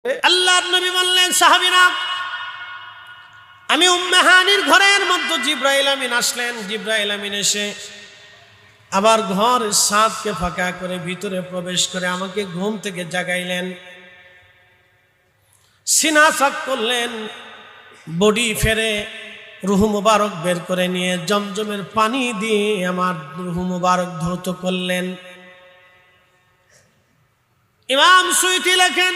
আল্লাহর নবী বললেন, সাহাবীরা, আমি উম্মে হানির ঘরের মধ্যে জিব্রাইল আমিন আসলেন। জিব্রাইল আমিন এসে আবার ঘর ছাদকে ফাঁকা করে ভিতরে প্রবেশ করে আমাকে ঘুম থেকে জাগাইলেন, সিনা সাক করলেন, বডি ফেরে রুহ মুবারক বের করে নিয়ে জমজমের পানি দিয়ে আমার রুহ মুবারক ধৌত করলেন। ইমাম সুয়ুতি লেখেন,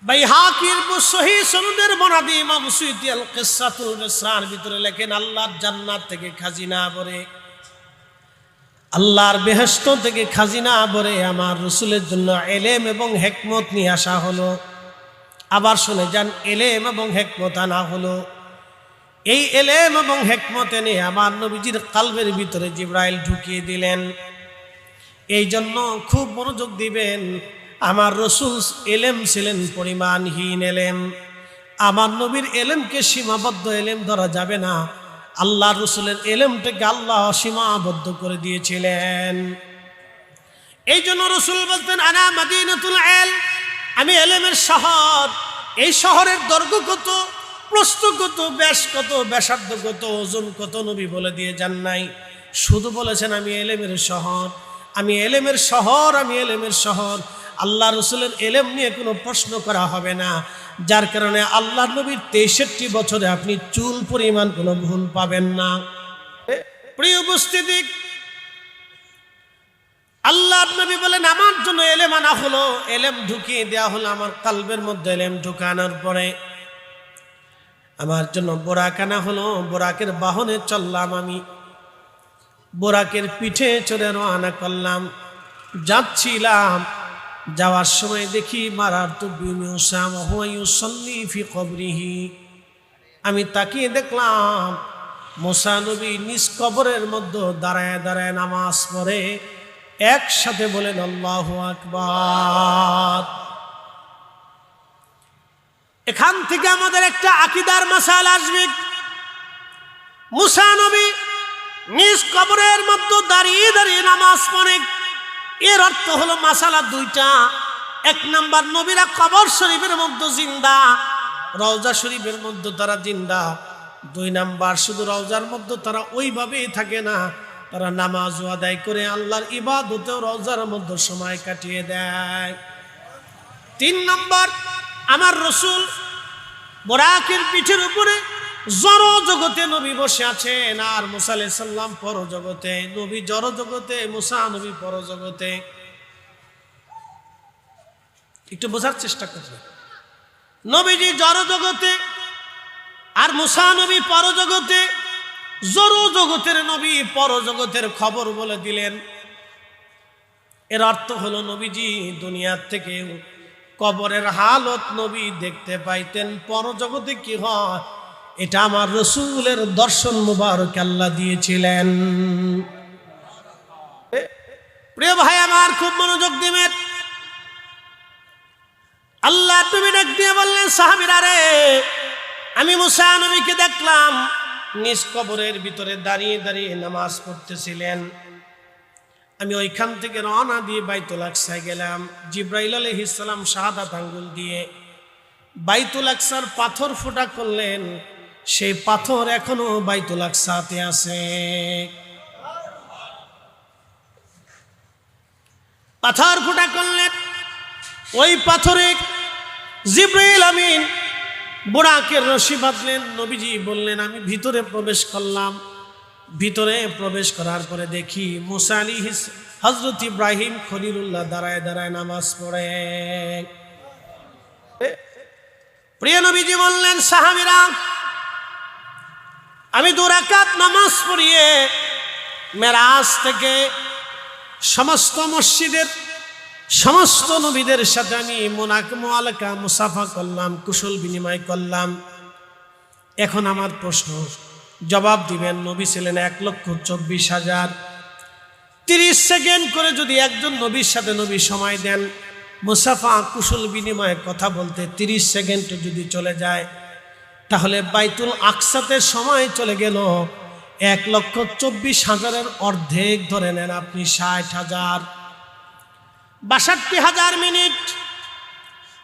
বাইহাকির সহিহ সনদের বর্ণনা ইমাম সুয়ুতি আল কিসাতুল মিসরার ভিতরে লেখেন, আল্লাহর জান্নাত থেকে খাজিনা ভরে, আল্লাহর বেহেশত থেকে খাজিনা ভরে আমার রাসূলের জন্য ইলম এবং হিকমত নিয়ে আসা হলো। আবার শুনে যান, ইলম এবং হিকমত আনা হলো। এই ইলম এবং হিকমত এনে আমার নবীজির কলবের ভিতরে জিবরাইল ঢুকিয়ে দিলেন। এই জন্য খুব মনোযোগ দিবেন, আমার রাসূল ইলম ছিলেন পরিমাণহীন ইলম। আমার নবীর ইলমকে সীমাবদ্ধ ইলম ধরা যাবে না, আল্লাহর রাসূলের ইলমটাকে আল্লাহ সীমাবদ্ধ করে দিয়েছিলেন। এই জন্য রাসূল বলতেন, আনা মাদিনাতুল ইলম, আমি ইলমের শহর। এই শহরের দৈর্ঘ্য কত, প্রস্থ কত, ব্যাস কত, ব্যাসার্ধ কত, ওজন কত নবী বলে দিয়ে যান নাই, শুধু বলেছেন আমি ইলমের শহর, আমি ইলমের শহর, আমি ইলমের শহর। আল্লাহ রাসূলের ইলম নিয়ে কোনো প্রশ্ন করা হবে না, যার কারণে আল্লাহর নবীর 63 বছরে আপনি চুল পরিমাণ কোনো ভুল পাবেন না। প্রিয় উপস্থিতি, আল্লাহর নবী বলেন, আমার জন্য ইলম আনা হলো, ইলম ঢুকিয়ে দেওয়া হলো আমার কলবের মধ্যে। ইলম ঢুকানোর পরে আমার জন্য বোরাক আনা হলো, বোরাকের বাহনে চললাম আমি, বোরাকের পিঠে চড়ে রওনা করলাম। যাচ্ছিলাম, যাওয়ার সময় দেখি মারারতু বিমূসা ওয়া হুয়া ইউসাল্লি ফি কবরিহি, আমি তাকিয়ে দেখলাম মুসা নবী নিজ কবরের মধ্যে দাঁড়ায় দাঁড়ায় নামাজ পড়ে, একসাথে বলেন আল্লাহু আকবার। এখান থেকে আমাদের একটা আকীদার মাসালা আসবে। মুসা নবী নিজ কবরের মধ্যে দাঁড়িয়ে দাঁড়িয়ে নামাজ পড়ে, এর অর্থ হলো মাসালা দুইটা। এক নাম্বার, নবীরা কবর শরীফের মধ্যে জিন্দা, রওজা শরীফের মধ্যে তারা জিন্দা। দুই নাম্বার, শুধু রওজার মধ্যে তারা ওইভাবেই থাকে না, তারা নামাজ আদায় করে আল্লাহর ইবাদতেও রওজার মধ্যে সময় কাটিয়ে দেয়। তিন নম্বর, আমার রাসূল বোরাকের পিঠের উপরে জড় জগতে নবী বসে আছেন, আর মুসা আলাইহিস সালাম পর জগতে। নবী জড় জগতে, মুসা নবী পর জগতে। একটু বোঝার চেষ্টা করবেন, নবীজি জড় জগতে আর মুসা নবী পর জগতে। জড় জগতের নবী পর জগতের খবর বলে দিলেন। এর অর্থ হলো নবীজি দুনিয়ার থেকে কবরের হালত নবী দেখতে পাইতেন, পর জগতে কি হয় এটা আমার রাসূলের দর্শন মুবারক আল্লাহ দিয়েছিলেন। প্রিয় ভাই আমার, খুব মনোযোগ দিবেন। আল্লাহ নবী ডাক দিয়ে বললেন, সাহাবীরা রে, আমি মুসা নবীকে দেখলাম নিজ কবরের ভিতরে দাঁড়িয়ে দাঁড়িয়ে নামাজ পড়তেছিলেন। আমি ওইখান থেকে রওনা দিয়ে বাইতুল আকসায় গেলাম। জিবরাইল আলাইহিস সালাম শাহাদাত আঙ্গুল দিয়ে বাইতুল আকসার পাথর ফোঁটা করলেন, সেই পাথর এখনো বাইতুল আকসাতে আছে। পাথর ফোঁটা করলেন, ওই পাথরে জিবরাইল আমিন বোরাকের রশি বাঁধলেন। নবীজি বললেন, আমি ভিতরে প্রবেশ করলাম। ভিতরে প্রবেশ করার পরে দেখি মুসা আলাইহিস হযরত ইব্রাহিম খলিলুল্লাহ দাঁড়ায় দাঁড়ায় নামাজ পড়ে। প্রিয় নবীজি বললেন, সাহাবীরা, আমি 2 রাকাত নামাজ পড়িয়ে মেরাজ থেকে সমস্ত মসজিদের সমস্ত নবীদের সাথে আমি মুআলাকা মুসাফা করলাম, কুশল বিনিময় করলাম। এখন আমার প্রশ্ন, জবাব দিবেন। নবী ছিলেন 1,24,000। 30 সেকেন্ড করে যদি একজন নবীর সাথে নবী সময় দেন, মুসাফা কুশল বিনিময়ে কথা বলতে 30 সেকেন্ড যদি চলে যায়, তাহলে বাইতুল আকসাতে সময় চলে গেল 1,24,000-এর অর্ধেক ধরে নেন আপনি 60,000। ৬২,০০০ মিনিট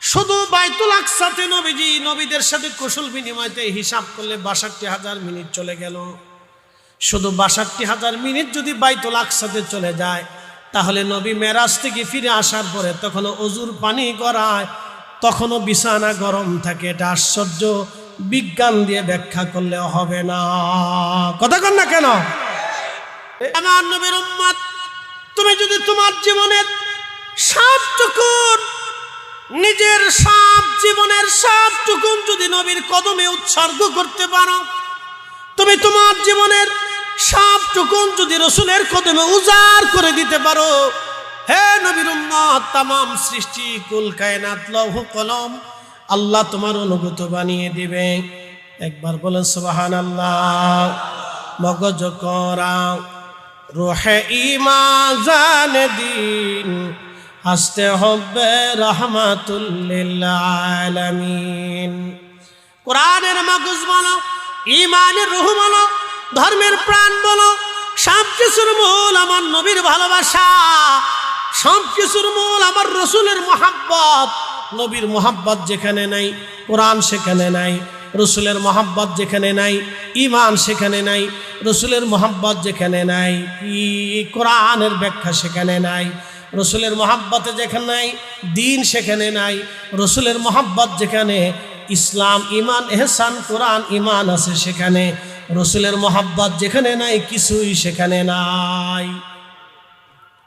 শুধু বাইতুল আকসাতে নবীজি নবীদের সাথে কুশল বিনিময়তে হিসাব করলে ৬২,০০০ মিনিট চলে গেল। শুধু ৬২,০০০ মিনিট যদি বাইতুল আকসাতে চলে যায়, তাহলে নবী মেরাজ থেকে ফিরে আসার পরে তখনও অজুর পানি গড়ায়, তখনও বিছানা গরম থাকে। এটা আশ্চর্য, বিজ্ঞান দিয়ে ব্যাখ্যা করলেও হবে না। কথা কন না কেন? আমার নবীর উম্মত, তুমি যদি তোমার জীবনের সবটুকুন, নিজের সব জীবনের সবটুকুন যদি নবীর কদমে উৎসর্গ করতে পারো, তুমি তোমার জীবনের সবটুকুন যদি রসুলের কদমে উজাড় করে দিতে পারো, হে নবীর উম্মত, তামাম সৃষ্টি কুল কায়নাত লৌহ কলম আল্লাহ তোমার অনুগত বানিয়ে দিবে। একবার বলেন সুবহানাল্লাহ। মগজ করা রুহে ঈমান জানে দিন, হাসতে হবে রহমাতুল লিল আলামিন। কোরআনের মগজ বলো, ঈমানের রূহ বলো, ধর্মের প্রাণ বলো, সব কিছুর মূল আমার নবীর ভালোবাসা, সব কিছুর মূল আমার রসুলের মহাব্বত। নবীর মহাব্বত যেখানে নাই, কোরআন সেখানে নাই। রসুলের মহাব্বত যেখানে নাই, ঈমান সেখানে নাই। রসুলের মহাব্বত যেখানে নাই, কোরআনের ব্যাখ্যা সেখানে নাই। রসুলের মহাব্বতে যেখানে নাই, দিন সেখানে নাই। রসুলের মহাব্বত যেখানে, ইসলাম ঈমান ইহসান কোরআন ঈমান আছে সেখানে। রসুলের মহাব্বত যেখানে নাই, কিছুই সেখানে নাই।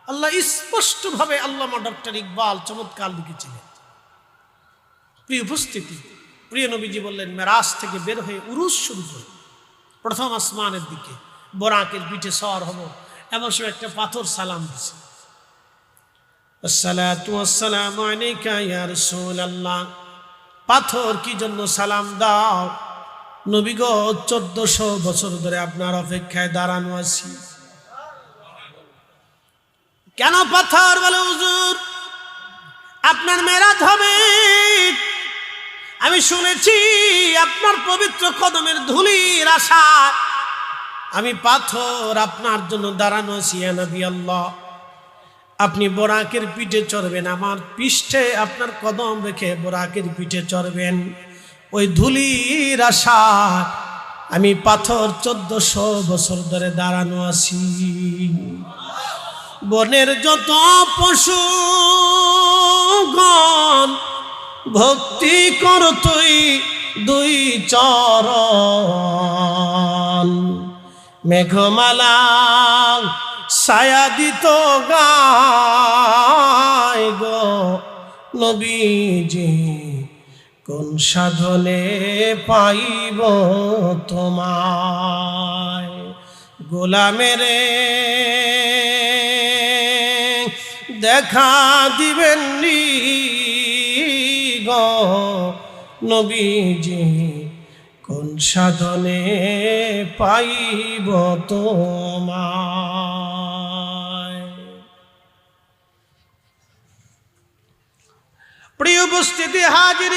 আল্লাহ স্পষ্টভাবে আল্লামা ডক্টর ইকবাল চমৎকার লিখেছিলেন। প্রিয় উপস্থিতি, প্রিয় নবীজি বললেন, মেরাজ থেকে বের হয়ে উরুজ শুরু করে প্রথম আসমানের দিকে বোরাকের পিঠে সওয়ার হব, এমন সময় একটা পাথর সালাম দিছে, আসসালাতু ওয়াসসালামু আলাইকা ইয়া রাসূলুল্লাহ। পাথর কি জন্য সালাম দাও? নবী গো, 1400 বছর ধরে আপনার অপেক্ষায় দাঁড়ানো আছি। কেন পাথর? বলে হুজুর, আপনার মেরাজ হবে, আমি শুনেছি আপনার পবিত্র কদমের ধুলির আশা আমি পাথর আপনার জন্য দাঁড়ানো আছি। ইয়া নবী আল্লাহ, আপনি বোরাকের পিঠে চড়বেন, আমার পৃষ্ঠে আপনার কদম রেখে বোরাকের পিঠে চড়বেন। ওই ধুলির আশা আমি পাথর 1400 বছর ধরে দাঁড়ানো আছি। বনের যত পশুগণ ভক্তি কর তুই দুই চরণ, মেঘমালা ছায়া দিত গায় গো নবীজি, কোন সাধনে পাইব তোমায়। গোলামেরে দেখা দিবেন নি গো নবীজি, কোন সাধনে পাইব তোমায়। প্রিয় উপস্থিতি হাজির,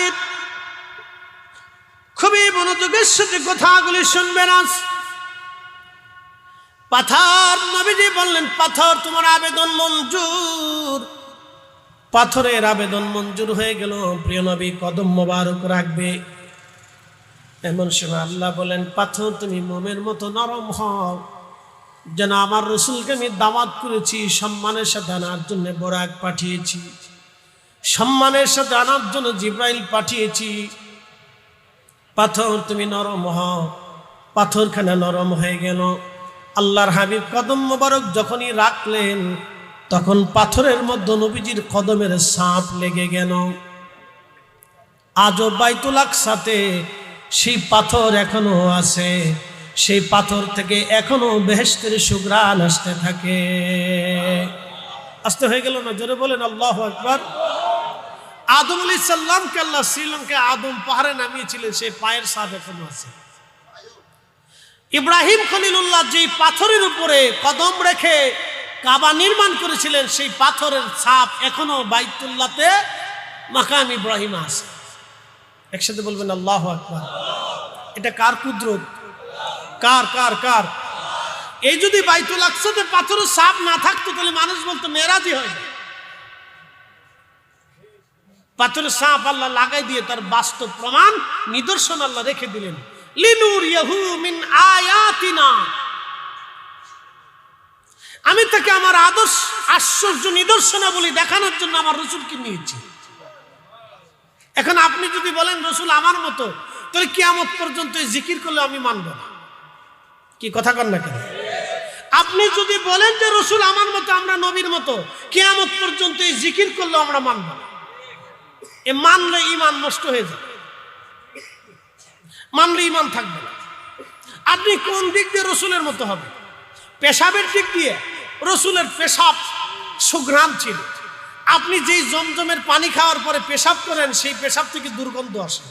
খুবই মনোযোগের সাথে কথাগুলি শুনবেন। আজ পাথর, নবীজি বললেন, পাথর তোমার আবেদন মঞ্জুর। পাথরের আবেদন মঞ্জুর হয়ে গেল। প্রিয় নবী কদম মোবারক রাখবে, এমন সময় আল্লাহ বলেন, পাথর তুমি মোমের মতো নরম হও, যেন আমার রসুলকে আমি দাওয়াত করেছি, সম্মানের সাথে আনার জন্য বোরাক পাঠিয়েছি, সম্মানের সাথে আনার জন্য জিব্রাইল পাঠিয়েছি। পাথর তুমি নরম হও। পাথরখানা নরম হয়ে গেল। আল্লাহর হাবিব কদম মোবারক যখনই রাখলেন, তখন পাথরের মধ্যে নবীজির কদমের ছাপ লেগে গেল। আজও বাইতুল আকসাতে সেই পাথর এখনো আছে। সেই পাথর থেকে এখনো বেহেশতের সুঘ্রাণ আসতে থাকে। আসতে হয়ে গেল না? জোরে বলেন আল্লাহু আকবার। আদম আলাইহিস সালামকে আল্লাহ শ্রীলঙ্কায় আদম পাহাড়ে নামিয়েছিলেন, সেই পায়ের ছাপ এখনো আছে। ইব্রাহিম খলিলুল্লাহ যেই পাথরের উপরে কদম রেখে কাবা নির্মাণ করেছিলেন, সেই পাথরের ছাপ এখনো বাইতুল্লাহতে মাকাম ইব্রাহিম আছে। একসাথে বলবেন আল্লাহু আকবার। এটা কার কুদরত? কার কার কার? এই যদি বাইতুল আকসাতে পাথরের ছাপ না থাকতো, তাহলে মানুষ বলতো মেরাজই হয় না। পাথরের সাপ আল্লাহ লাগাই দিয়ে তার বাস্তব প্রমাণ নিদর্শন আল্লাহ রেখে দিলেন। লিনুরিয়াহু মিন আয়াতিনা, আমি তাকে আমার আদর্শ আশ্চর্য নিদর্শনাবলী দেখানোর জন্য আমার রসুলকে নিয়েছি। এখন আপনি যদি বলেন রসুল আমার মতো, তাহলে কিয়ামত পর্যন্ত জিকির করলে আমি মানব না। কি কথা কন না কেন? আপনি যদি বলেন যে রসুল আমার মতো, আমরা নবীর মতো, কিয়ামত পর্যন্ত এই জিকির করলে আমরা মানব না। এ মানলে ঈমান নষ্ট হয়ে যাবে, মানলে ঈমান থাকবে না। আপনি কোন দিক দিয়ে রসুলের মতো হবে? পেশাবের দিক দিয়ে রসুলের পেশাব সুঘ্রাণ ছিল। আপনি যেই জমজমের পানি খাওয়ার পরে পেশাব করেন, সেই পেশাব থেকে দুর্গন্ধ আসে।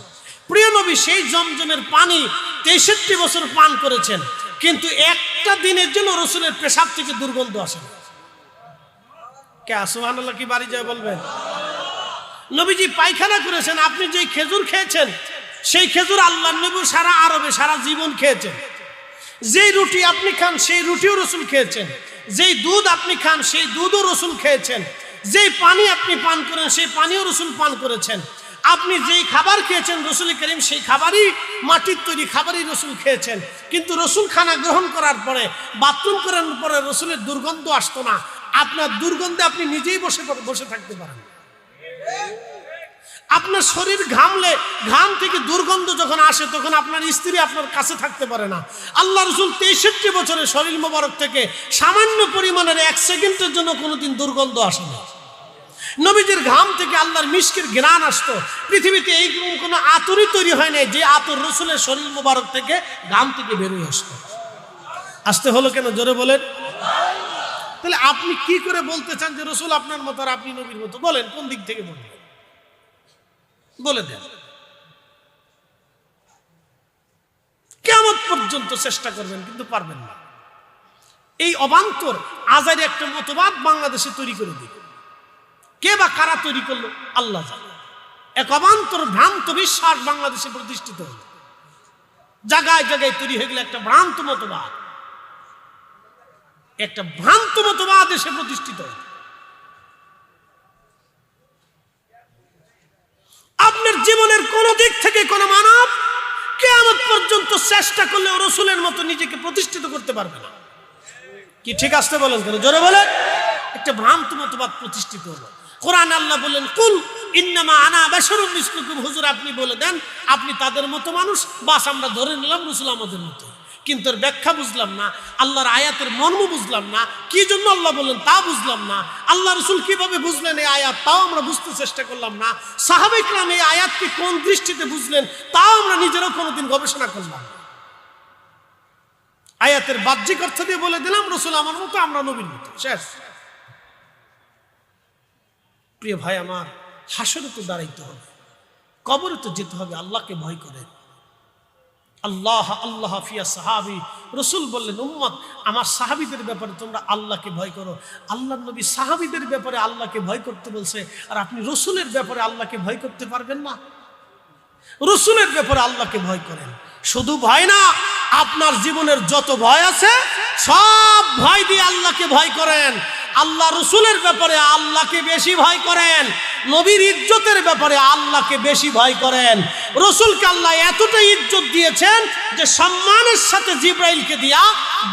প্রিয় নবী সেই জমজমের পানি 63 বছর পান করেছেন, কিন্তু একটা দিনের জন্য রসুলের পেশাব থেকে দুর্গন্ধ আসে। কে সুবহানাল্লাহ কি বাড়ি যায় বলবেন? নবীজি পায়খানা করেছেন, আপনি যেই খেজুর খেয়েছেন সেই খেজুর আল্লাহর নবী সারা আরবে সারা জীবন খেয়েছেন। যেই রুটি আপনি খান সেই রুটিও রসুল খেয়েছেন। যেই দুধ আপনি খান সেই দুধও রসুল খেয়েছেন। যেই পানি আপনি পান করেন সেই পানিও রসুল পান করেছেন। আপনি যেই খাবার খেয়েছেন রসুল করিম সেই খাবারই, মাটির তৈরি খাবারই রসুল খেয়েছেন। কিন্তু রসুল খানা গ্রহণ করার পরে, বাথরুম করার পরে রসুলের দুর্গন্ধ আসতো না। আপনার দুর্গন্ধে আপনি নিজেই বসে থাকতে পারেন। আপনার শরীর ঘামলে ঘাম থেকে দুর্গন্ধ যখন আসে তখন আপনার স্ত্রী আপনার কাছে থাকতে পারে না। আল্লাহ রসুল 63 বছরের শরীর মোবারক থেকে সামান্য পরিমাণের 1 সেকেন্ডের জন্য কোনোদিন দুর্গন্ধ আসে না। নবীজির ঘাম থেকে আল্লাহর মিষ্কির ঘ্রাণ আসতো। পৃথিবীতে এই কোনো আতরই তৈরি হয় নাই যে আতর রসুলের শরীর মোবারক থেকে ঘাম থেকে বেরোয় আসতো। আসতে হলো কেন? জোরে বলেন। তাহলে আপনি কি করে বলতে চান যে রসুল আপনার মতো আর আপনি নবীর মতো? বলেন কোন দিক থেকে বলবেন, বলে দেন। কিয়ামত পর্যন্ত চেষ্টা করবেন কিন্তু পারবেন না। এই অবান্তর আজারি একটা মতবাদ বাংলাদেশে তৈরি করে দিবে। কে বা কারা তৈরি করলো আল্লাহ জানে। এক অবান্তর ভ্রান্ত বিশ্বাস বাংলাদেশে প্রতিষ্ঠিত হল, জায়গায় জায়গায় তৈরি হয়ে গেল একটা ভ্রান্ত মতবাদ। একটা ভ্রান্ত মতবাদ এসে প্রতিষ্ঠিত হল। আপনার জীবনের কোন দিক থেকে কোন মানব কিয়ামত পর্যন্ত চেষ্টা করলে রসুলের মতো নিজেকে প্রতিষ্ঠিত করতে পারবে না। কি ঠিক আসতে বলেন কেন? জোরে বলেন। একটা ভ্রান্ত মতবাদ প্রতিষ্ঠিত হলো। কোরআন আল্লাহ বলেন, কুল ইন্নামা আনা বাশারুম মিসলুকুম, হুজুর আপনি বলে দেন আপনি তাদের মতো মানুষ, বাস আমরা ধরে নিলাম রসুল আমাদের মতো। কিন্তু এর ব্যাখ্যা বুঝলাম না, আল্লাহর আয়াতের মর্ম বুঝলাম না, কি জন্য আল্লাহ বললেন তা বুঝলাম না, আল্লাহ রসুল কিভাবে বুঝলেন এই আয়াত তাও আমরা বুঝতে চেষ্টা করলাম না, সাহাবায়ে কেরাম এই আয়াতকে কোন দৃষ্টিতে বুঝলেন তাও আমরা নিজেরাও কোনোদিন গবেষণা করলাম না। আয়াতের বাহ্যিক অর্থ দিয়ে বলে দিলাম রসুল আমার মতো, আমরা নবীর মতো, শেষ। প্রিয় ভাই আমার, হাসরে তো দাঁড়াইতে হবে, কবরে তো যেতে হবে। আল্লাহকে ভয় করে। আল্লাহ আল্লাহ ফিয়া সাহাবি, রসুল বললেন উম্মত আমার সাহাবিদের ব্যাপারে তোমরা আল্লাহকে ভয় করো। আল্লাহ নবী সাহাবিদের ব্যাপারে আল্লাহকে ভয় করতে বলছে, আর আপনি রসুলের ব্যাপারে আল্লাহকে ভয় করতে পারবেন না? রসুলের ব্যাপারে আল্লাহকে ভয় করেন। শুধু ভয় না, আপনার জীবনের যত ভয় আছে সব ভয় দিয়ে আল্লাহকে ভয় করেন। আল্লাহ রসুলের ব্যাপারে আল্লাহকে বেশি ভয় করেন। নবীর ইজ্জতের ব্যাপারে আল্লাহকে বেশি ভয় করেন। রসুলকে আল্লাহ এতটাই ইজ্জত দিয়েছেন যে সম্মানের সাথে জিব্রাইলকে দিয়া,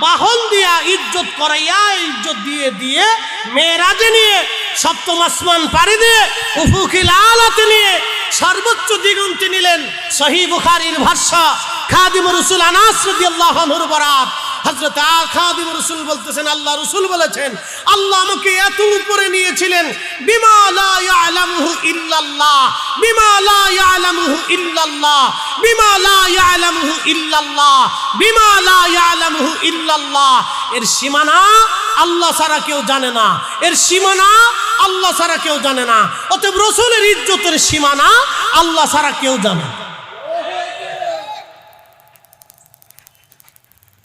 বাহন দিয়া ইজ্জত করাইয়া, ইজ্জত দিয়ে দিয়ে মেরাজে নিয়ে, সপ্তম আসমান পাড়ি দিয়ে, উফুকিল আলাতে নিয়ে সর্বোচ্চ দিগন্তে নিলেন। সহিহ বুখারীর ভাষ্য, খাদিম রাসূল আনাস রাদিয়াল্লাহু আনহুর বরাত, হযরত খাদিম রাসূল বলতেছেন আল্লাহ রাসূল বলেছেন আল্লাহ আমাকে এত উপরে নিয়েছিলেন, বিমা লা ইয়ালামুহু ইল্লাল্লাহ, বিমা লা ইয়ালামুহু ইল্লাল্লাহ, বিমা লা ইয়ালামুহু ইল্লাল্লাহ, বিমা লা ইয়ালামুহু ইল্লাল্লাহ। এর সীমানা আল্লাহ ছাড়া কেউ জানে না, এর সীমানা আল্লাহ ছাড়া কেউ জানে না। অতএব রাসূলের ইজ্জতের সীমানা আল্লাহ ছাড়া কেউ জানে না।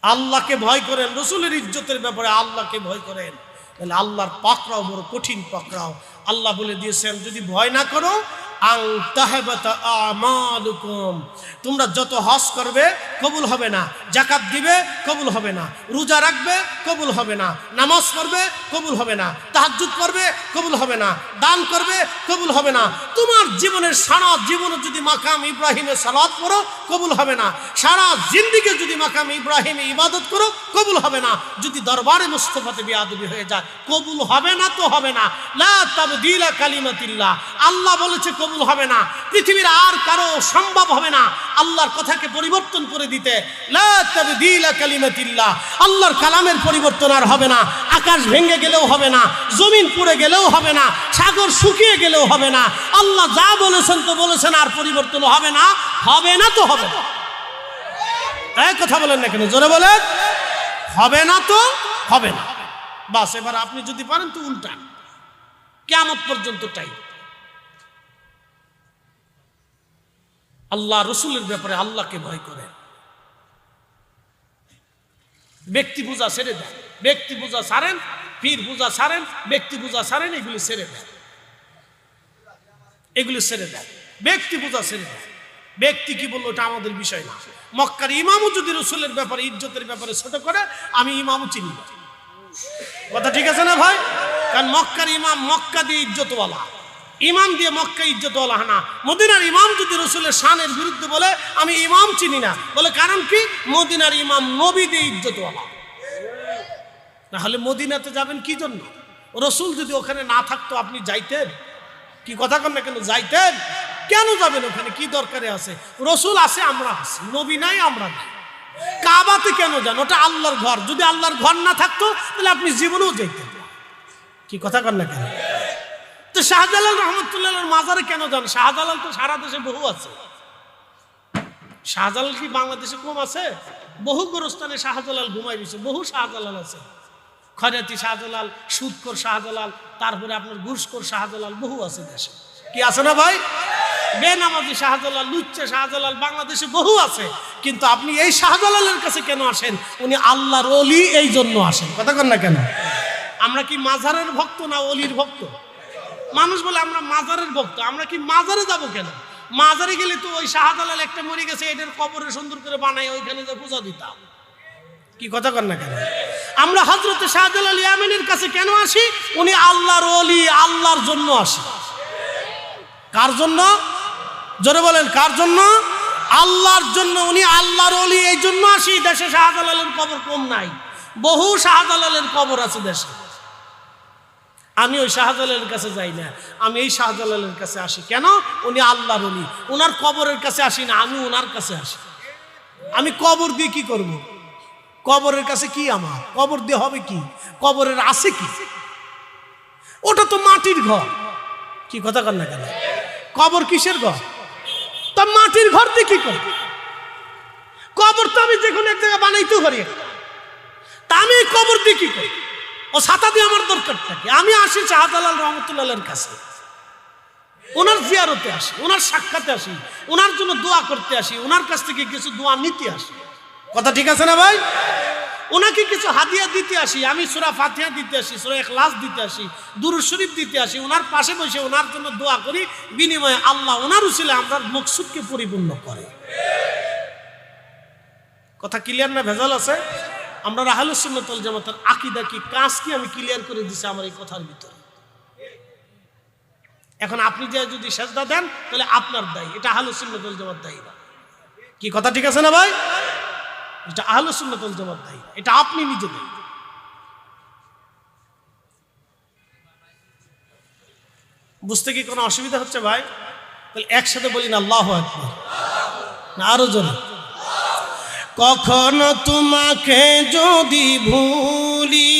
আল্লাহকে ভয় করেন, রসুলের ইজ্জতের ব্যাপারে আল্লাহকে ভয় করেন, তাহলে আল্লাহর পাকড়াও বড় কঠিন পাকড়াও। আল্লাহ বলে দিয়েছেন যদি ভয় না করো আন তাহবাতা আমালুকুম, তোমরা যত হজ করবে কবুল হবে না, যাকাত দিবে কবুল হবে না, রোজা রাখবে কবুল হবে না, নামাজ পড়বে কবুল হবে না, তাহাজ্জুদ পড়বে কবুল হবে না, দান করবে কবুল হবে না। তোমার জীবনের সারা জীবন যদি মাকাম ইব্রাহিমের সালাত পড়ো কবুল হবে না, সারা জিন্দেগি যদি মাকাম ইব্রাহিমে ইবাদত করো কবুল হবে না। যদি দরবারে মুস্তাফাতে বিয়াদবি হয়ে যায় কবুল হবে না তো হবে না। লা তাবদীলা কালিমাতিল্লাহ, আল্লাহ বলেছে কবুল হবে না, পৃথিবীর আর কারো সম্ভব হবে না আল্লাহর কথাকে পরিবর্তন করে দিতে। লা তাবদীলা কালিমাতিল্লাহ, আল্লাহর কালামের পরিবর্তন আর হবে না। আকাশ ভেঙে গেলেও হবে না, জমিন পুড়ে গেলেও হবে না, সাগর শুকিয়ে গেলেও হবে না। আল্লাহ যা বলেছেন তো বলেছেন, আর পরিবর্তন হবে না, হবে না তো হবে না। এই কথা বলেন না কেন, জোরে বলেন। হবে না তো হবে না, বাস। এবার আপনি যদি পারেন তো উল্টান, কিয়ামত পর্যন্ত টাইম। আল্লাহ রসুলের ব্যাপারে আল্লাহকে ভয় করে, ব্যক্তি পূজা ছেড়ে দেন, ব্যক্তি পূজা ছাড়েন, পীর পূজা ছাড়েন, ব্যক্তি পূজা ছাড়েন, এগুলি ছেড়ে দেন, এগুলি ছেড়ে দেন, ব্যক্তি পূজা ছেড়ে দেন। ব্যক্তি কি বললো ওটা আমাদের বিষয় না। মক্কার ইমামও যদি রসুলের ব্যাপারে ইজ্জতের ব্যাপারে ছোট করে, আমি ইমামও চিনি না। কথা ঠিক আছে না ভাই? কারণ মক্কার ইমাম মক্কা দিয়ে ইজ্জতওয়ালা, ইমাম দিয়ে মক্কা ইজ্জতওয়ালা না। মদিনার ইমাম যদি রসুলের শানের বিরুদ্ধে বলে, আমি ইমাম চিনি না, বলে কারণ কি? মদিনার ইমাম নবী দিয়ে ইজ্জতওয়ালা। নাহলে মদিনাতে যাবেন কি জন্য? রসুল যদি ওখানে না থাকতো আপনি যাইতেন? কি কথা কন না কেন, যাইতেন? কেন যাবেন ওখানে? কি দরকারে আছে? রসুল আছে, আমরা আছি, নবী নাই, আমরা নাই। কাবাতে কেন যান? ওটা আল্লাহর ঘর। যদি আল্লাহর ঘর না থাকতো তাহলে আপনি জীবনেও যেতেন। কি কথা কন না কেন? তো শাহজালাল রহমতুল্লাহর মাজারে কেন যান? শাহজালাল তো সারা দেশে বহু আছে। শাহজালাল কি বাংলাদেশে কম আছে? বহু গোরস্থানে শাহজালাল ঘুমাই দিয়েছে, বহু শাহজালাল আছে। খয়রাতি শাহজালাল, সুদখোর শাহজালাল, তারপরে আপনার ঘুষখোর শাহজালাল, বহু আছে দেশে। কি আছে না ভাই? বেনামাজি শাহজালাল, লুচ্চা শাহজালাল বাংলাদেশে বহু আছে। কিন্তু আপনি এই শাহজালালের কাছে কেন আসেন? উনি আল্লাহর ওলি, এই জন্য আসেন। কথা কন না কেন? আমরা কি মাজারের ভক্ত না ওলির ভক্ত? মানুষ বলে আমরা মাজারের ভক্ত, আমরা কি মাজারে যাব কেন? মাজারে গেলে তো ওই শাহজালাল একটা মরে গেছে, এটার কবরে সুন্দর করে বানাই ওইখানে যে পূজা দিতাম। কি কথা কন না কেন? আমরা হযরত শাহজালাল ইয়ামানির কাছে কেন আসি? উনি আল্লাহর ওলি, আল্লাহর জন্য আসি। কার জন্য? জোরে বলেন, কার জন্য? আল্লাহর জন্য। উনি আল্লাহর ওলি, এই জন্য আসি। দেশে শাহজালালের কবর কম নাই, বহু শাহজালালের কবর আছে দেশে। আমি ওই শাহজালালের কাছে যাই না, আমি এই শাহজালালের কাছে আসি। কেন? উনি আল্লাহর ওলি, ওনার কবরের কাছে আসি না, আমি ওনার কাছে আসি। আমি কবর দিয়ে কি করব? কবরের কাছে কি আমার? কবর দিয়ে হবে কি? কবরের আছে কি? ওটা তো মাটির ঘর। কি কথা কন না কেন? কবর কিসের ঘর? তা মাটির ঘর দিয়ে কি করব? কবর তো আমি যে কোনো এক জায়গায় বানাইতে পারি, তা আমি কবর দিয়ে কি করি? ও ছাতা দিয়ে আমার দরকার থাকে। আমি আসি শাহজালাল রহমতুল্লাহের কাছে, ওনার জিয়ারতে আসি, ওনার সাক্ষাতে আসি, ওনার জন্য দোয়া করতে আসি, ওনার কাছ থেকে কিছু দোয়া নিতে আসি। কথা ঠিক আছে না ভাই? ওনাকে কিছু হাদিয়া দিতে আসি। আমি সূরা ফাতিহা দিতে আসি, সূরা ইখলাস দিতে আসি, দুরূদ শরীফ দিতে আসি। ওনার পাশে বসে ওনার জন্য দোয়া করি, বিনিময়ে আল্লাহ ওনার উসিলে আমরা মকসুদকে পরিপূর্ণ করে। কথা ক্লিয়ার না ভেজাল আছে? আমরা আহলুস সুন্নাত ওয়াল জামাতের আকীদা কি, কাজ কি, আমি ক্লিয়ার করে দিছি আমার এই কথার ভিতরে। এখন আপনি যে যদি সেজদা দেন তাহলে আপনার দায়ী, এটা আহলুস সুন্নাত ওয়াল জামাত দায়ী না। কি কথা ঠিক আছে না ভাই? এটা আহলুস সুন্নাত ওয়াল জামাত দায়ী, এটা আপনি নিজে দায়ী। বুঝতে কি কোনো অসুবিধা হচ্ছে ভাই? তাহলে একসাথে বলি না আল্লাহু আকবার, না আরো জোরে? কখনো তোমাকে যদি ভুলি,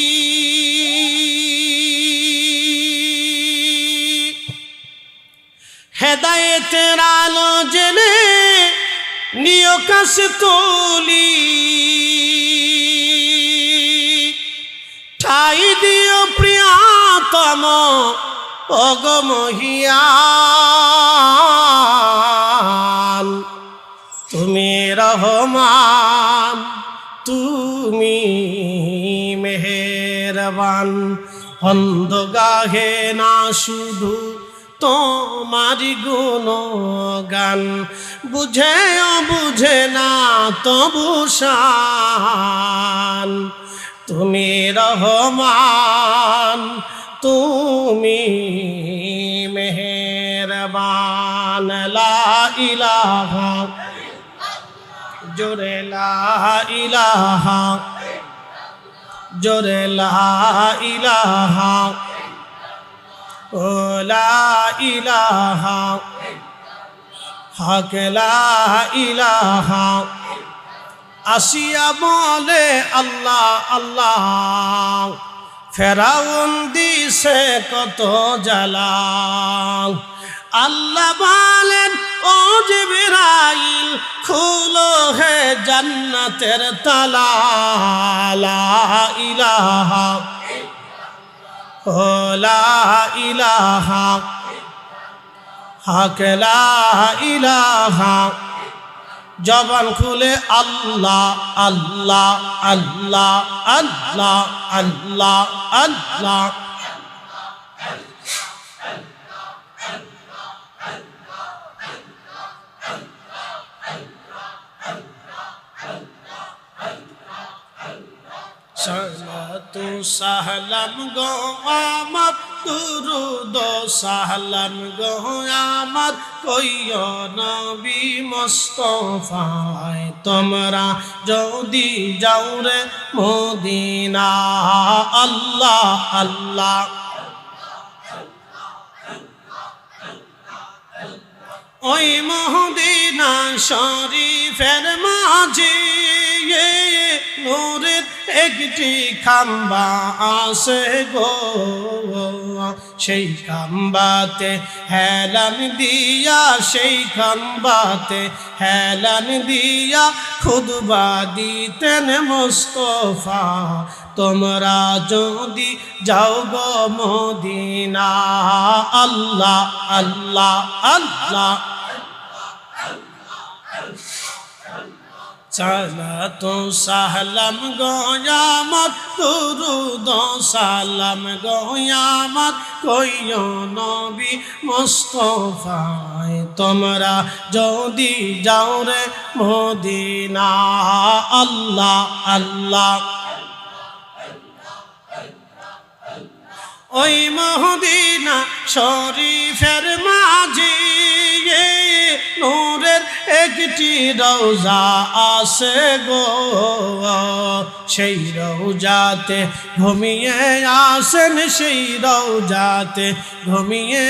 হেদায়েতের আলো জেনে নিয় কাছে তুলি, ঠাই দিও প্রিয়তম অগমহিয়ান, তুমি রহমান, তুমি মেহেরবান। অন্ধগাহে না শুধু তোমারি গুণগান, বুঝেও বুঝে না তবু শান। তুমি রহমান, তুমি মেহেরবান। লা ইলাহা, জোরে লা ইলাহা, জোরে লা ইলাহা, ও লা ইলাহা, হক লা ইলাহা। আসিয়া বলে আল্লাহ আল্লাহ, ফেরাউন দিছে কত জ্বালা। আল্লাহ বলেন ও জিবরাইল, খুলো হে জান্নাতের তালা। লা ইলাহা, ও লা ইলাহা, হক লা ইলাহা। জবান খুলে আল্লাহ আল্লাহ আল্লাহ আল্লাহ আল্লাহ আল্লাহ। সালাতু সালাম গো আমার, দুরুদ সালাম গো আমার, কইও নবী মুস্তাফায় তোমরা যদি যাও রে মদিনা। আল্লাহ আল্লাহ, ওই মদিনা শরীফের মাঝে নূরের একটি খাম্বা আছে গো। সেই খাম্বাতে হেলান দিয়া, সেই খাম্বাতে হেলান দিয়া খুতবা দিতেন মুস্তাফা। তোমরা যদি যাও গো মদিনা। আল্লাহ আল্লাহ আল্লাহ। সালাতু সালাম গো আমার, দুরুদ সালাম গো আমার, কইও নবী মুস্তাফায় তোমরা যদি যাও রে মদিনা। আল্লাহ আল্লাহ, ওই মদিনা শরীফের মাঝে নূরের একটি রওজা আছে গো। সেই রওজাতে ঘুমিয়ে আসেন, সেই রওজাতে ঘুমিয়ে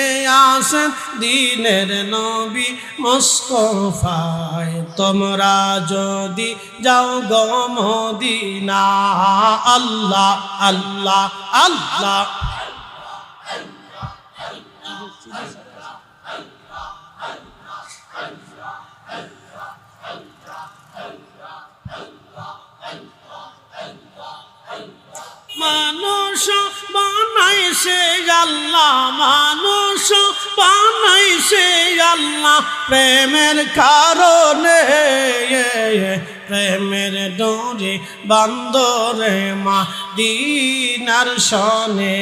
আসেন দিনের নবী মুস্তাফায় তোমরা যদি যাও গো মদিনা। আল্লাহ আল্লাহ আল্লাহ। মানুষ বানাইছে আল্লাহ, মানুষ বানাইছে আল্লাহ প্রেমের কারণে। প্রেমের ডোরে বান্দরে মদিনার শনে।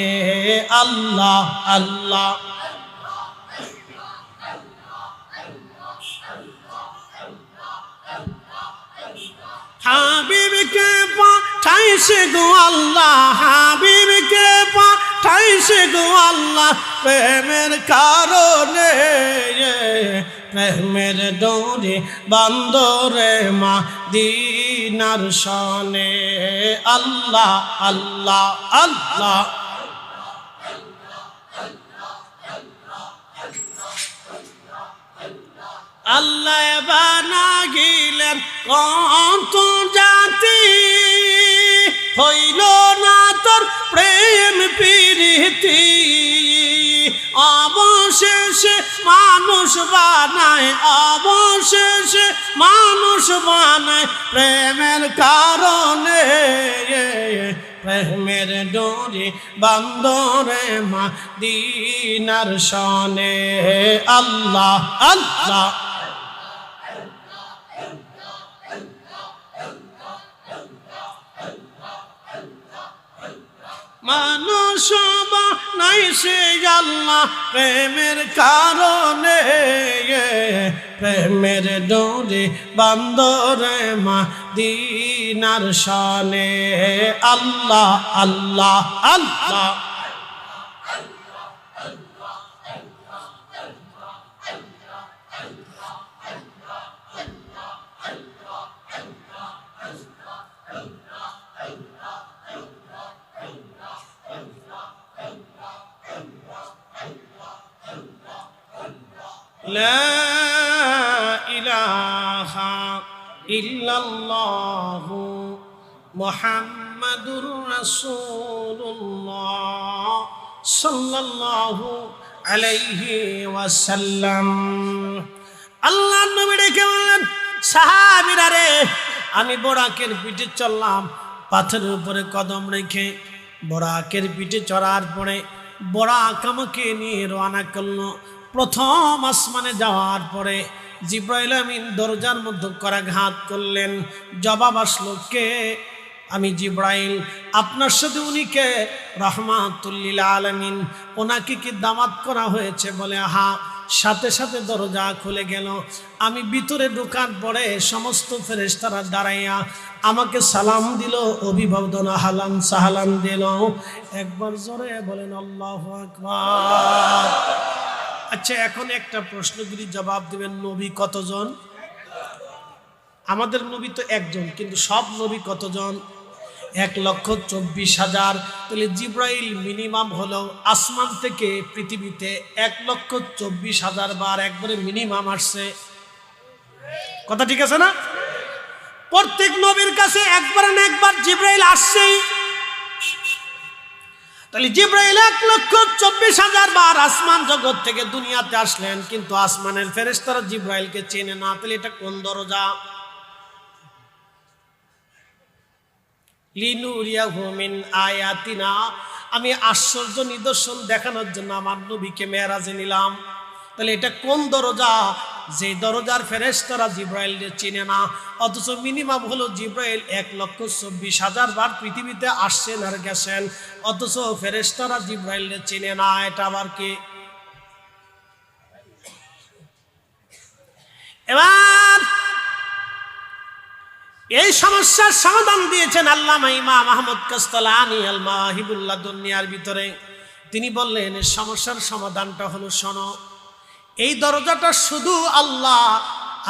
আল্লাহ আল্লাহ। হাবিবকে পাঠাইছে গো আল্লাহ, হাবিবকে পাঠাইছে গো আল্লাহ প্রেমের কারণে। প্রেমের ডোরে বান্দরে মদিনার শনে। আল্লাহ আল্লাহ আল্লাহ। আল্লাহ বানাইলেন কত জাতি, হইল না তোর প্রেম প্রীতি। অবশেষে মানুষ বানায়, অবশেষে মানুষ বানায় প্রেমের কারণে। প্রেমের ডোরে বান্দরে মদিনার শনে। আল্লাহ আল্লাহ। মানুষ নাই সে আল্লাহ প্রেমের কারণে, প্রেমের ডোরে বান্দরে মদিনার শানে। আল্লাহ আল্লাহ আল্লাহ লা ইলাহা ইল্লাল্লাহু মুহাম্মাদুর রাসূলুল্লাহ সাল্লাল্লাহু আলাইহি ওয়াসাল্লাম। আল্লাহর নবী ডেকে বললেন, সাহাবীরা রে, আমি বোরাকের পিঠে চললাম, পাথরের উপরে কদম রেখে। বোরাকের পিঠে চড়ার পরে বোরাক আমাকে নিয়ে রওনা করলো। প্রথম আসমানে যাওয়ার পরে জিবরাইল আমিন দরজার মধ্যে করাঘাত করলেন। জবাব আসলো, কে? আমি জিবরাইল। আপনার সাথে উনি কে? রাহমাতুল লিল আলামিন। ওনাকে কি দাওয়াত করা হয়েছে? বলে হ্যাঁ। সাথে সাথে দরজা খুলে গেল। আমি ভিতরে ঢোকার পরে সমস্ত ফেরেশতারা দাঁড়াইয়া আমাকে সালাম দিল, অভিবাদন হালান সাহালান দিল। একবার জোরে বলেন আল্লাহু আকবার। আচ্ছা, এখন একটা প্রশ্নগুলি জবাব দেবেন, নবী কতজন? আমাদের নবী তো একজন, কিন্তু সব নবী কতজন? 1,24,000। তাহলে জিবরাইল মিনিমাম হলো আসমান থেকে পৃথিবীতে 1,24,000 বার একবারে মিনিমাম আসছে। কথা ঠিক আছে না? প্রত্যেক নবীর কাছে একবার না একবার জিবরাইল আসছেই। তাহলে জিবরাইল 1,24,000 বার আসমান জগৎ থেকে দুনিয়াতে আসলেন, কিন্তু আসমানের ফেরেশতারা জিবরাইলকে চেনে না। তাহলে এটা কোন দরজা? লিনুরিয়াহু মিন আয়াতিনা, আমি আশ্চর্য নিদর্শন দেখানোর জন্য আমার নবীকে মেরাজে নিলাম। তাহলে এটা কোন দরজা? যে দরজার ফেরেশতারা জিবরাইলকে চিনে না, অথচ মিনিমাম হলো জিবরাইল 1,24,000 বার পৃথিবীতে আসছেন আর গেছেন, অথচ ফেরেশতারা জিবরাইলকে চিনে না। এটা আবার কি? এবার এই সমস্যার সমাধান দিয়েছেন আল্লামা ইমাম আহমদ কাসতালানী আল মাওয়াহিবুল লাদুনিয়ার ভিতরে। তিনি বললেন, এই সমস্যার সমাধানটা হলো, শোনো, এই দরজাটা শুধু আল্লাহ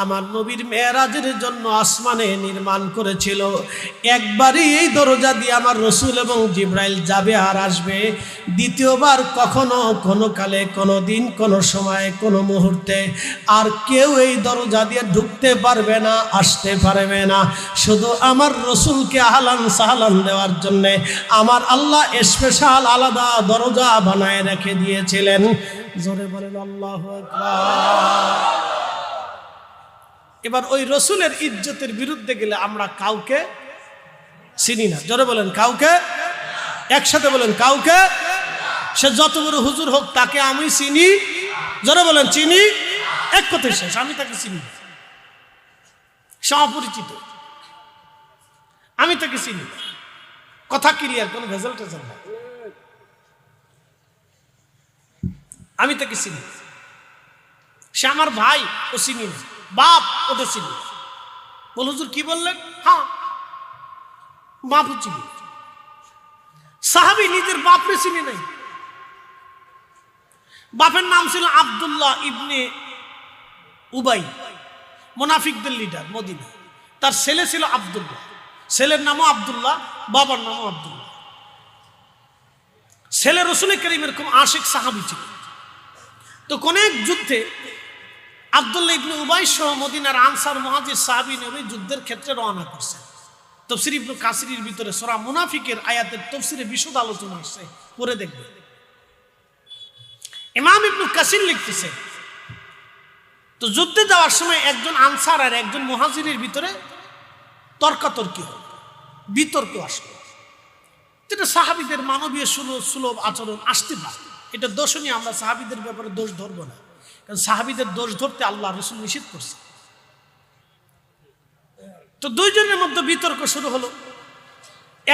আমার নবীর মেরাজের জন্য আসমানে নির্মাণ করেছিল। একবারই এই দরজা দিয়ে আমার রসুল এবং জিবরাইল যাবে আর আসবে। দ্বিতীয়বার কখনো, কোনো কালে, কোনো দিন, কোনো সময়, কোনো মুহূর্তে আর কেউ এই দরজা দিয়ে ঢুকতে পারবে না, আসতে পারবে না। শুধু আমার রসুলকে আহলান সাহলান দেওয়ার জন্যে আমার আল্লাহ স্পেশাল আলাদা দরজা বানায় রেখে দিয়েছিলেন। জোরে বলেন আল্লাহু আকবার। এবার ওই রসুলের ইজ্জতের বিরুদ্ধে গেলে আমরা কাউকে চিনি না। জোরে বলেন কাউকে, একসাথে বলেন কাউকে। সে যত বড় হুজুর হোক, তাকে আমি চিনি। জোরে বলেন চিনি। এক কথাই শেষ, আমি তাকে চিনি। সে অপরিচিত, আমি তাকে চিনি। কথা ক্লিয়ার, কোনো ভেজাল টেজাল না। আমি তাকে চিনি। সে আমার ভাই, ও চিনি না। বাপ, ওটা চিনি। বল হুজুর কি বললেন? হ্যাঁ, বাপও চিনি। সাহাবী নিজের বাপরে চিনি নাই। বাপের নাম ছিল আব্দুল্লাহ ইবনে উবাই, মুনাফিকদের লিডার মদিনা। তার ছেলে ছিল আব্দুল্লাহ, ছেলের নামও আব্দুল্লাহ, বাবার নামও আব্দুল্লাহ। ছেলে রসুল করিমের খুব আশিক সাহাবী ছিল। তো কোন এক যুদ্ধে আব্দুল্লাহ ইবনে উবাই সহ মদিনার আনসার মুহাজির সাহাবী নবী যুদ্ধের ক্ষেত্রে রওনা করছেন। তাফসীর ইবনে কাসিরের ভিতরে সূরা মুনাফিকের আয়াতের তাফসীরে বিশদ আলোচনা আছে, পড়ে দেখবেন। ইমাম ইবনে কাসির লিখতেছে, তো যুদ্ধে যাওয়ার সময় একজন আনসার আর একজন মুহাজিরের ভিতরে তর্কাতর্কি হল, বিতর্ক আসলো। যেটা সাহাবীদের মানবীয় সুলভ আচরণ আসতে পারে, এটা দোষ নিয়ে আমরা সাহাবীদের ব্যাপারে দোষ ধরবো না, কারণ সাহাবীদের দোষ ধরতে আল্লাহ রাসূল নিষেধ করছে। তো দুইজনের মধ্যে বিতর্ক শুরু হলো।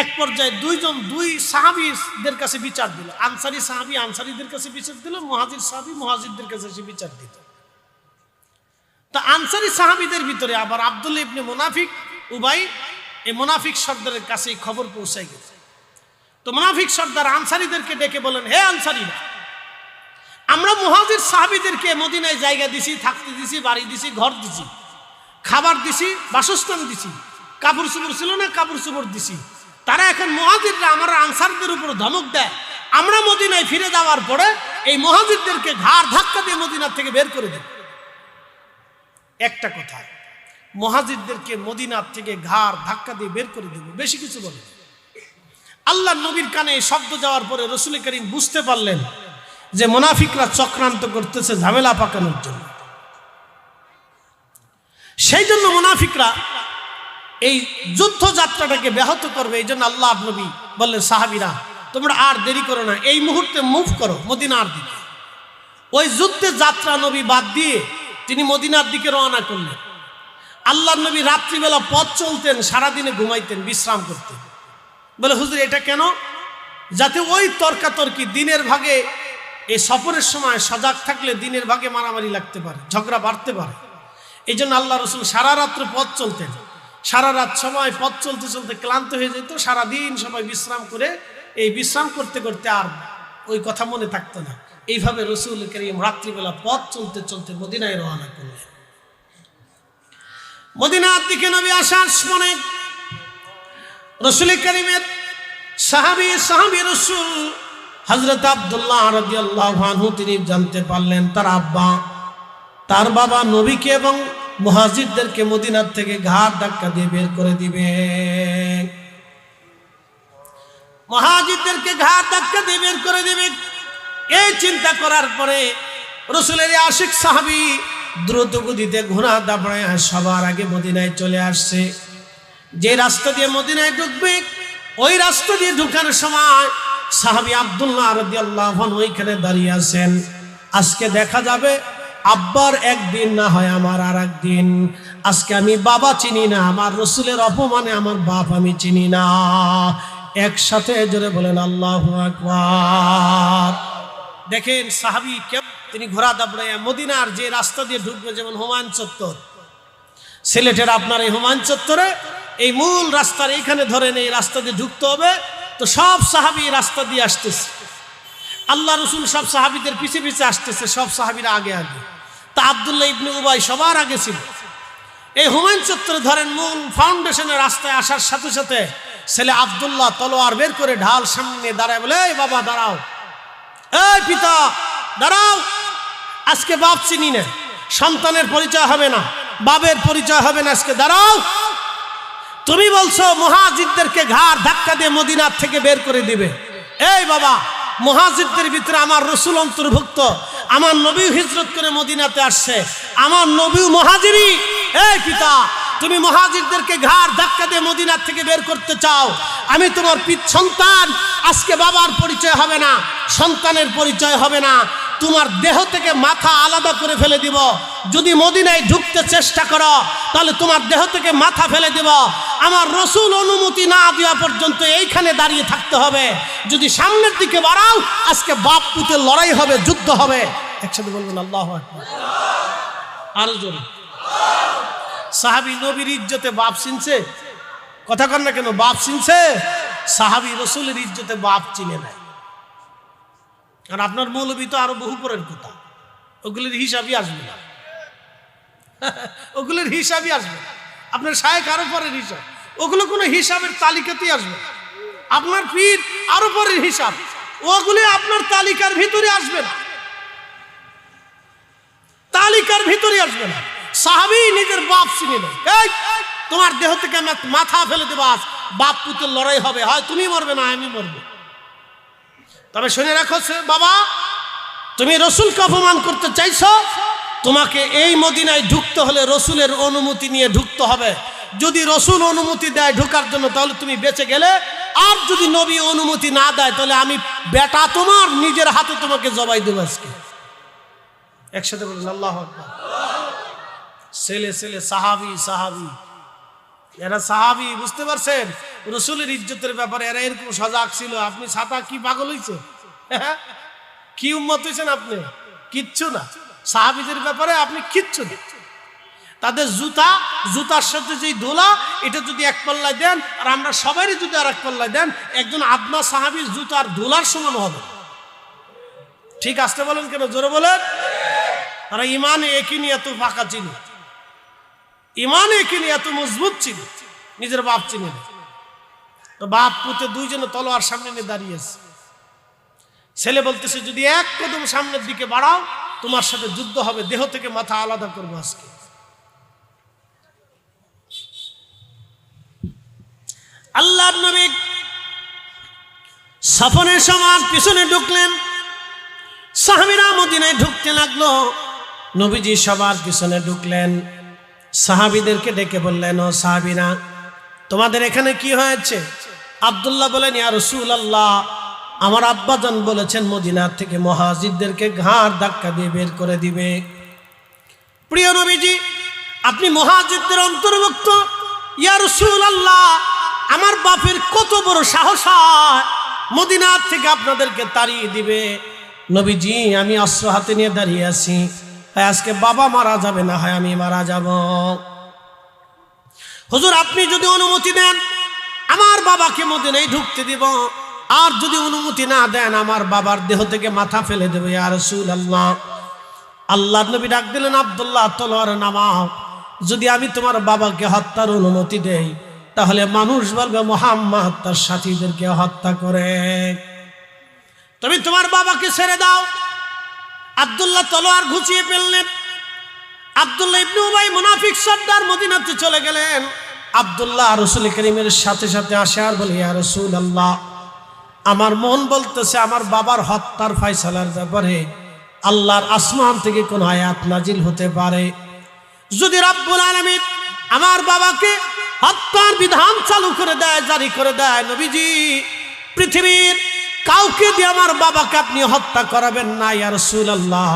এক পর্যায়ে দুই সাহাবীদের কাছে বিচার দিল। আনসারী সাহাবী আনসারীদের কাছে বিচার দিল, মুহাজির সাহাবী মুহাজিরদের কাছে সে বিচার দিত। তা আনসারী সাহাবীদের ভিতরে আবার আব্দুল্লাহ ইবনে মুনাফিক উবাই, এই মুনাফিক সর্দারের কাছে খবর পৌঁছায় গেছে। তো মুনাফিক সর্দার আনসারীদেরকে ডেকে বলেন, হে আনসারীরা, আমরা মুহাজির সাহাবীদেরকে মদিনায় জায়গা দিছি, থাকতে দিছি, বাড়ি দিছি, ঘর দিছি, খাবার দিছি, বাসস্থান দিছি, কাপড় চোপড় ছিল না কাপড় চোপড় দিছি। তারা এখন মুহাজিররা আমরা আনসারদের উপর ধমক দেয়, আমরা মদিনায় ফিরে যাওয়ার পরে এই মুহাজিরদেরকে ঘাড় ধাক্কা দিয়ে মদিনার থেকে বের করে দেব। একটা কথা, মুহাজিরদেরকে মদিনার থেকে ঘাড় ধাক্কা দিয়ে বের করে দেব, বেশি কিছু বলে। আল্লাহ নবীর কানে শব্দ যাওয়ার পরে রাসূল করিম বুঝতে পারলেন যে মুনাফিকরা চক্রান্ত করতেছে ঝামেলা পাকানোর জন্য। সেই জন্য মুনাফিকরা এই যুদ্ধ যাত্রাটাকে ব্যাহত করবে। এই জন্য আল্লাহ নবী বললেন, সাহাবীরা তোমরা আর দেরি করো না, এই মুহূর্তে মুভ করো মদিনার দিকে। ওই যুদ্ধের যাত্রা নবী বাদ দিয়ে তিনি মদিনার দিকে রওনা করলেন। আল্লাহ নবী রাত্রিবেলা পথ চলতেন, সারাদিনে ঘুমাইতেন, বিশ্রাম করতেন। বলে, হুজুর এটা কেন? যাতে ওই তর্কাতর্কি দিনের ভাগে, এই সফরের সময় সজাগ থাকলে দিনের ভাগে মারামারি লাগতে পারে, ঝগড়া বাড়তে পারে। এই জন্য আল্লাহ রসুল সারা রাত্র পথ চলতেন। সারা রাত সময় পথ চলতে চলতে ক্লান্ত হয়ে যেত, সারাদিন সবাই বিশ্রাম করে, এই বিশ্রাম করতে করতে আর ওই কথা মনে থাকতো না। এইভাবে রাসূল করিম রাত্রিবেলা পথ চলতে চলতে মদিনায় রওনা করলেন। মদিনার দিকে নবী আসার সময় রাসূল করিমের সাহাবী রাসূল হযরত আব্দুল্লাহ রাদিয়াল্লাহু আনহু তিনি জানতে পারলেন তার বাবা নবীকে এবং মুহাজিরদেরকে মদিনার থেকে ঘাড় ধাক্কা দিয়ে বের করে দিবে। মুহাজিরদেরকে ঘাড় ধাক্কা দিয়ে বের করে দিবে, এই চিন্তা করার পরে রাসূলের আশিক সাহাবী দ্রুত গতিতে ঘোড়া দাঁড়ায় সবার আগে মদিনায় চলে আসছে। যে রাস্তা দিয়ে মদিনায় ঢুকবে, ওই রাস্তা দিয়ে ঢুকানোর সময় সাহাবী আব্দুল্লাহ রাদিয়াল্লাহু আনহু ওইখানে দাঁড়িয়ে আছেন। আজকে দেখা যাবে আব্বার একদিন, না হয় আমার আর একদিন। আজকে আমি বাবা চিনি না, আমার রাসূলের অপমানে আমার বাপ আমি চিনি না। একসাথে জোরে বলেন আল্লাহু আকবার। দেখেন সাহাবী তিনি ঘোড়া দাবড়াইয়া মদিনার যে রাস্তা দিয়ে ঢুকবে, যেমন হুমায়ুন চত্বর, সিলেটের আপনার এই হুমায়ুন চত্বরে এই মূল রাস্তার এইখানে ধরেন এই রাস্তা দিয়ে ঢুকতে হবে। তো সব সাহাবী রাস্তা দিয়ে আসতেছে, আল্লাহ রসুল সব সাহাবীদের পিছে পিছে আসতেছে, সব সাহাবীরা আগে আগে। তা আব্দুল্লাহ ইবনে উবাই সবার আগে ছিল। এই হুমায়ুন চত্বরে ধরেন মূল ফাউন্ডেশনের রাস্তায় আসার সাথে সাথে ছেলে আব্দুল্লাহ তলোয়ার বের করে ঢাল সামনে দাঁড়ায় বলে, এই বাবা দাঁড়াও, এই পিতা দাঁড়াও, আজকে বাপ চিনি না, সন্তানের পরিচয় হবে না, বাবের পরিচয় হবে না, আজকে দাঁড়াও। তুমি বলছো মুহাজিরদেরকে ঘাড় ধাক্কা দিয়ে মদিনার থেকে বের করে দিবে। এই বাবা, মুহাজিরদের ভিতরে আমার রাসূল অন্তর্ভুক্ত, আমার নবী হিজরত করে মদিনাতে আসছে, আমার নবী মুহাজিরি। এই পিতা, তুমি মুহাজিরদেরকে ঘাড় ধাক্কা দিয়ে মদিনার থেকে বের করতে চাও, আমি তোমার সন্তান, আজকে বাবার পরিচয় হবে না, সন্তানের পরিচয় হবে না, তোমার দেহ থেকে মাথা আলাদা করে ফেলে দিব। যদি মদিনায় ঢুকতে চেষ্টা করো তাহলে তোমার দেহ থেকে মাথা ফেলে দিব। আমার রাসূল অনুমতি না দেওয়া পর্যন্ত এইখানে দাঁড়িয়ে থাকতে হবে। যদি সামনের দিকে বাড়াও, আজকে বাপ পুতের লড়াই হবে, যুদ্ধ হবে। একসাথে বলবেন আল্লাহু আকবার। আরো জোরে। সাহাবী নবীর ইজ্জতে বাপ চিনছে, কথা কন না কেন? বাপ চিনছে। সাহাবী রাসূলের ইজ্জতে বাপ চিনে না। আর আপনার মৌলবী তো আরো বহু পরের কথা, ওগুলির হিসাবই আসবে না, ওগুলির হিসাবই আসবে না। আপনার শায়েখ আরো পরের হিসাব, ওগুলো কোনো হিসাবের তালিকাতেই আসবে। আপনার পীর আরো পরের হিসাব, ওগুলি আপনার তালিকার ভিতরে আসবে না, তালিকার ভিতরে আসবে না। সাহাবী নিজের বাপ চিনে নেই। এই তোমার দেহ থেকে মাথা ফেলে দেবা, বাপ পুতের লড়াই হবে, হয় তুমি মরবে না আমি মরবো। তবে শুনে রাখো বাবা, তুমি রাসূলকে অপমান করতে চাইছো, তোমাকে এই মদিনায় ঢুকতে হলে রাসূলের অনুমতি নিয়ে ঢুকতে হবে। যদি রাসূল অনুমতি দেয় ঢোকার জন্য তাহলে তুমি বেঁচে গেলে, আর যদি নবী অনুমতি না দেয় তাহলে আমি বেটা তোমার নিজের হাতে তোমাকে জবাই দেব আজকে। একসাথে বলুন আল্লাহু আকবার। ছেলে ছেলে সাহাবী সাহাবী, এরা সাহাবী, বুঝতে পারছেন? রসুলের ইজ্জতের ব্যাপারে এরা এরকম সজাগ ছিল। আপনি ছাতা কি পাগল হইছে? কি উম্মত হইছেন আপনি? কিচ্ছু না। সাহাবীদের ব্যাপারে আপনি কিচ্ছু না। তাদের জুতার সাথে যেই দোলা, এটা যদি এক পাল্লায় দেন আর আমরা সবারই যদি আর এক পাল্লায় দেন, একজন আদনা সাহাবীর জুতার দোলার সমান হবে। ঠিক আসতে বলেন কেন? জোরে বলেন। তারা ইমানে একই নিয়ে এত পাকা ছিল, ইমানে একই নিয়ে এত মজবুত ছিল, নিজের বাপ চিনে না। তো বাপ পুতে দুইজনে তলোয়ার সামনে নিয়ে দাঁড়িয়েছে। ছেলে বলতেছে, যদি এক কদম সামনের দিকে বাড়াও তোমার সাথে যুদ্ধ হবে, দেহ থেকে মাথা আলাদা করবো আজকে। আল্লাহর নবী সফরের সময় পিছনে ঢুকলেন, সাহাবীরা মদিনায় ঢুকতে লাগলো। নবীজি সবার পিছনে ঢুকলেন, সাহাবীদেরকে ডেকে বললেন, ও সাহাবীরা, তোমাদের এখানে কি হয়েছে? আব্দুল্লাহ বলেন, ইয়া রাসূলুল্লাহ, আমার আব্বাজান বলেছেন মদিনার থেকে মুহাজিরদেরকে ঘাড় ধাক্কা দিয়ে বের করে দিবে। প্রিয় নবীজি, আপনি মুহাজিরদের অন্তর্ভুক্ত। ইয়া রাসূলুল্লাহ, আমার বাপের কত বড় সাহস হয় মদিনার থেকে আপনাদেরকে তাড়িয়ে দিবে। নবীজি, আমি অস্ত্র হাতে নিয়ে দাঁড়িয়ে আছি, হয় আজকে বাবা মারা যাবে, না হয় আমি মারা যাব। হুজুর, আপনি যদি অনুমতি দেন আমার বাবাকে মদিনায় ঢুকতে দিব, আর যদি অনুমতি না দেন আমার বাবার দেহ থেকে মাথা ফেলে দেবে। ইয়া রাসূলুল্লাহ, আল্লাহর নবী ডাক দিলেন, আব্দুল্লাহ তলোয়ার নামাও। যদি আমি তোমার বাবাকে হত্যার অনুমতি দেই তাহলে মানুষ বলবে মুহাম্মদ তার সাথীদেরকে হত্যা করে। তুমি তোমার বাবাকে ছেড়ে দাও। আব্দুল্লাহ তলোয়ার ঘুচিয়ে ফেললেন। আব্দুল্লাহ ইবনে উবাই মুনাফিক সর্দার মদিনাতে চলে গেলেন। আব্দুল্লাহ রাসূল করিমের সাথে সাথে আসে আর বলে, ইয়া রাসূলুল্লাহ, আমার মন বলতেছে আমার বাবার হত্যার ফয়সালার ব্যাপারে আল্লাহর আসমান থেকে কোন আয়াত নাজিল হতে পারে। যদি রব্বুল আলামিন আমার বাবাকে হত্যার বিধান চালু করে দেয়, জারি করে দেয়, নবীজি পৃথিবীর কাউকে দিয়ে আমার বাবাকে আপনি হত্যা করাবেন না। ইয়া রাসূলুল্লাহ,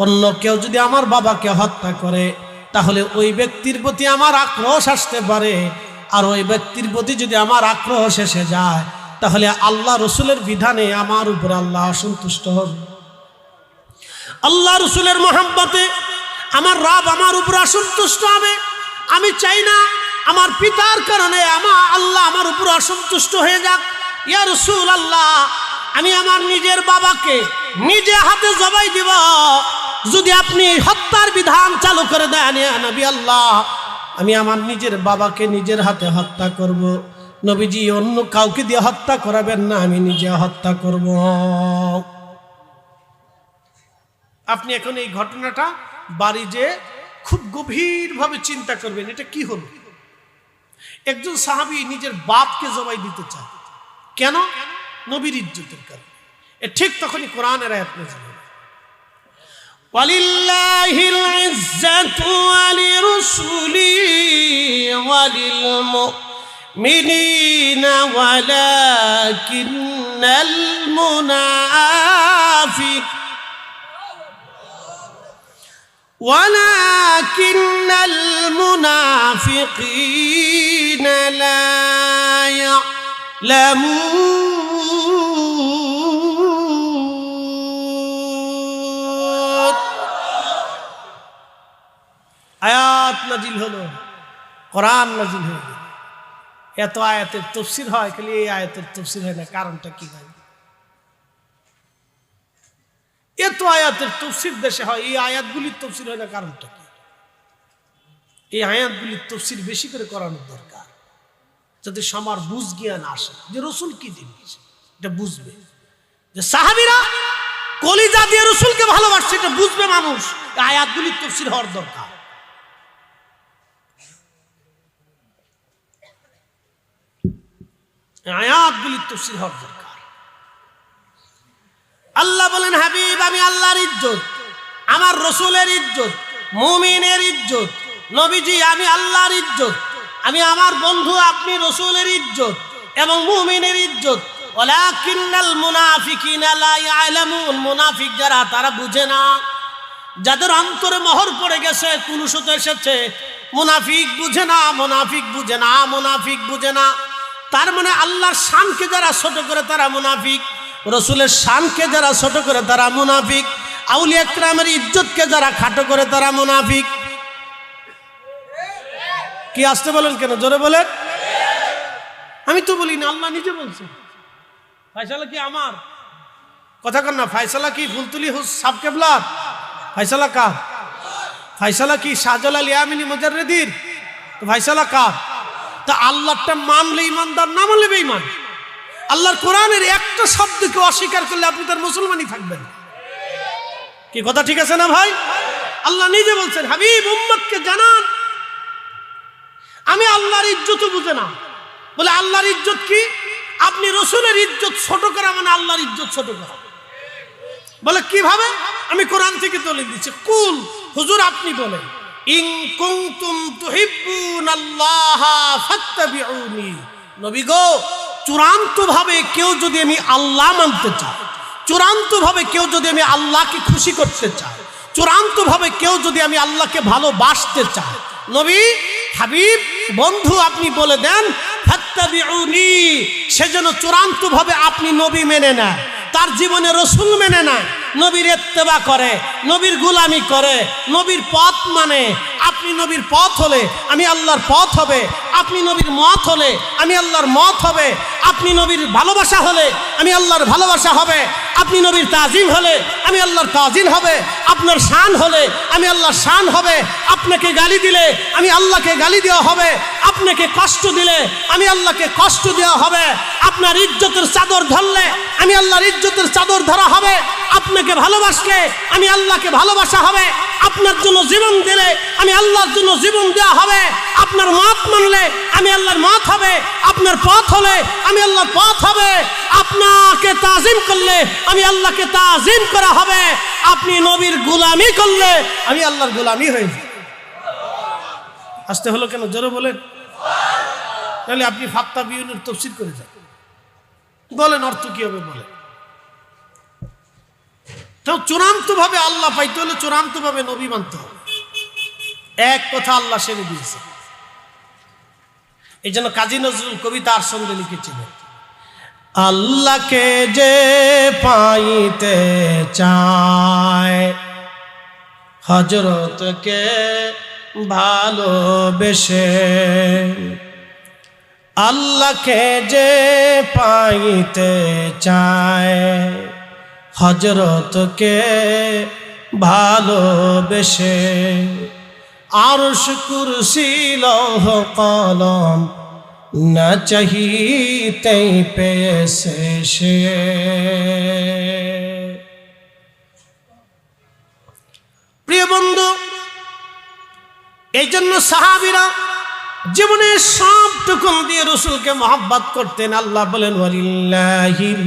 অন্য কেউ যদি আমার বাবাকে হত্যা করে তাহলে ওই ব্যক্তির প্রতি আমার আক্রোশ আসতে পারে, আর ওই ব্যক্তির প্রতি যদি আমার আক্রোশ এসে যায় তাহলে আল্লাহ রসুলের বিধানে আমার উপর আল্লাহ অসন্তুষ্ট হবে। আল্লাহ রসুলের মহব্বতে আমার রব আমার উপর অসন্তুষ্ট হবে। আমি চাই না আমার পিতার কারণে আল্লাহ আমার উপর অসন্তুষ্ট হয়ে যাক। ইয়া রাসূলুল্লাহ, আমি আমার নিজের বাবাকে নিজে হাতে জবাই দিব যদি আপনি হত্যার বিধান চালু করে দেন। ইয়া নবী আল্লাহ, আমি আমার নিজের বাবাকে নিজের হাতে হত্যা করব। নবীজি, অন্য কাউকে দিয়ে হত্যা করাবেন না, আমি নিজে হত্যা করব। আপনি এখন এই ঘটনাটা বাড়ি যে খুব গভীরভাবে চিন্তা করবেন, এটা কি হলো? একজন সাহাবী নিজের বাপকে জবাই দিতে চায়, কেন? নবীর ইজ্জতের কারণে। ঠিক তখনই কোরআনের আয়াত নাযিল হলো, ওয়ালিল্লাহিল ইজ্জাতু ওয়ালিরসুলিহি ওয়ালিল মুমিনিনা ওয়ালাকিন্নাল মুনাফিকিনা লা ইয়ালামুন। আয়াত নাজিল হলো, কোরআন নাজিল হলো। এত আয়াতের তাফসীর হয়, খালি এই আয়াতের তাফসীর হয় না, কারণটা কি হয়? এত আয়াতের তাফসীর দেশে হয়, এই আয়াতগুলির তাফসীর হয় না, কারণটা কি? এই আয়াতগুলির তাফসীর বেশি করে করানোর দরকার, যাতে সবার বুঝ জ্ঞান আসে যে রসুল কি জিনিস, এটা বুঝবে। যে সাহাবীরা কলিজা দিয়ে রসুলকে ভালোবাসছে, এটা বুঝবে মানুষ। আয়াতগুলির তাফসীর হওয়ার দরকার। আয়াতগুলির তাফসীর হওয়ার দরকার। আল্লাহ বলেন, হাবিব, আমি আল্লাহর ইজ্জত, আমার রসুলের ইজ্জত, মুমিনের ইজ্জত। নবীজি, আমি আল্লাহর ইজ্জত, আমি আমার বন্ধু আপনি রসুলের ইজ্জত এবং মুমিনের ইজ্জত। ওয়ালাকিন্নাল মুনাফিকিনা লা ইয়ালামুন, মুনাফিক যারা তারা বুঝে না। যাদের অন্তরে মোহর পড়ে গেছে, কুলুশত এসেছে, মুনাফিক বুঝে না, মুনাফিক বুঝে না, মুনাফিক বুঝে না। তার মানে আল্লাহর শানকে যারা ছোট করে তারা মুনাফিক, রসুলের শানকে যারা ছোট করে তারা মুনাফিক, আউলিয়া কিরামের ইজ্জতকে যারা খাটো করে তারা মুনাফিক। কি আসতে বলেন কেন, জোরে বলেন। আমি তো বলি না, আল্লাহ নিজে বলছে। ফয়সালা কি আমার কথা কর না, ফয়সালা কি ফুলতুলি সাব কেবলার, ফয়সালা কার? ফয়সালা কি শাহজালাল ইয়ামিনী মুজাররিদির? তো ফয়সালা কার? তা আল্লাহটা মানলে ইমানদার, না মানলে বেঈমান। আল্লাহর কোরআনের একটা শব্দকে অস্বীকার করলে আপনি তার মুসলমানই থাকবেন। কি কথা ঠিক আছে না ভাই? আল্লাহ নিজে বলছেন, হাবিব উম্মতকে জানান আমি আল্লাহর ইজ্জত বুঝে না। বলে আল্লাহর ইজ্জত কি? আপনি রসুলের ইজ্জত ছোট করা মানে আল্লাহর ইজ্জত ছোট করা। বলে কিভাবে? আমি কোরআন থেকে দলিল দিচ্ছি। কুল, হুজুর আপনি বলেন, ইন কুনতুম তুহিব্বুনাল্লাহ ফাত্তাবিউনি। নবী গো, চূড়ান্ত ভাবে কেউ যদি আমি আল্লাহ মানতে চাই, চূড়ান্ত ভাবে কেউ যদি আমি আল্লাহকে খুশি করতে চাই, চূড়ান্ত ভাবে কেউ যদি আমি আল্লাহকে ভালোবাসতে চাই, নবী হাবিব বন্ধু আপনি বলে দেন ফাত্তাবিউনি। সেজন্য চূড়ান্ত ভাবে আপনি নবী মেনে নেয়, তার জীবনে রসুল মেনে নেয়, নবীর ইত্তেবা করে, নবীর গোলামি করে, নবীর পথ মানে। আপনি নবীর পথ হলে আমি আল্লাহর পথ হবে, আপনি নবীর মত হলে আমি আল্লাহর মত হবে, আপনি নবীর ভালোবাসা হলে আমি আল্লাহর ভালোবাসা হবে, আপনি নবীর তাজিম হলে আমি আল্লাহর তাজিম হবে, আপনার শান হলে আমি আল্লাহর শান হবে, আপনাকে গালি দিলে আমি আল্লাহকে গালি দেওয়া হবে, আপনাকে কষ্ট দিলে আমি আল্লাহকে কষ্ট দেওয়া হবে, আপনার ইজ্জতের চাদর ধরলে আমি আল্লাহর ইজ্জতের চাদর ধরা হবে, আপনাকে ভালোবাসলে আমি আল্লাহকে ভালোবাসা হবে, আপনার জন্য জীবন দিলে আমি আল্লাহর জন্য জীবন দেওয়া হবে, আপনার মত মানলে আমি আল্লাহর মত হবে, আপনার পথ হলে আমি আল্লাহর পথ হবে, আপনাকে তাজিম করলে আমি আল্লাহকে তাজিম করা হবে, আপনি নবীর গোলামি করলে আমি আল্লাহর গোলামি হয়ে যাব। আসতে হলো কেন, জোরে বলেন। তাহলে আপনি ফাত্তাবিউনের তাফসীর করে যান, বলেন অর্থ কি হবে বলেন। চূড়ান্ত ভাবে আল্লাহ পাইতে হলে চূড়ান্ত ভাবে নবী মানতে হবে। এক কথা আল্লাহ সেরে দিয়েছে। এই জন্য কাজী নজরুল কবিতা আর সঙ্গে লিখেছিলেন, আল্লাহকে যে পাইতে চায় হযরতকে ভালোবেসে, আল্লাহকে যে পাইতে চায় হযরতকে ভালোবেসে, আরশ কুরসি লৌহ কলম না চাহিতেই পেয়েছে সে। প্রিয় বন্ধু, এই জন্য সাহাবীরা জীবনের সবটুকুন দিয়ে রসুলকে মহব্বত করতেন। আল্লাহ বলেন, ওয়ালিল্লাহিল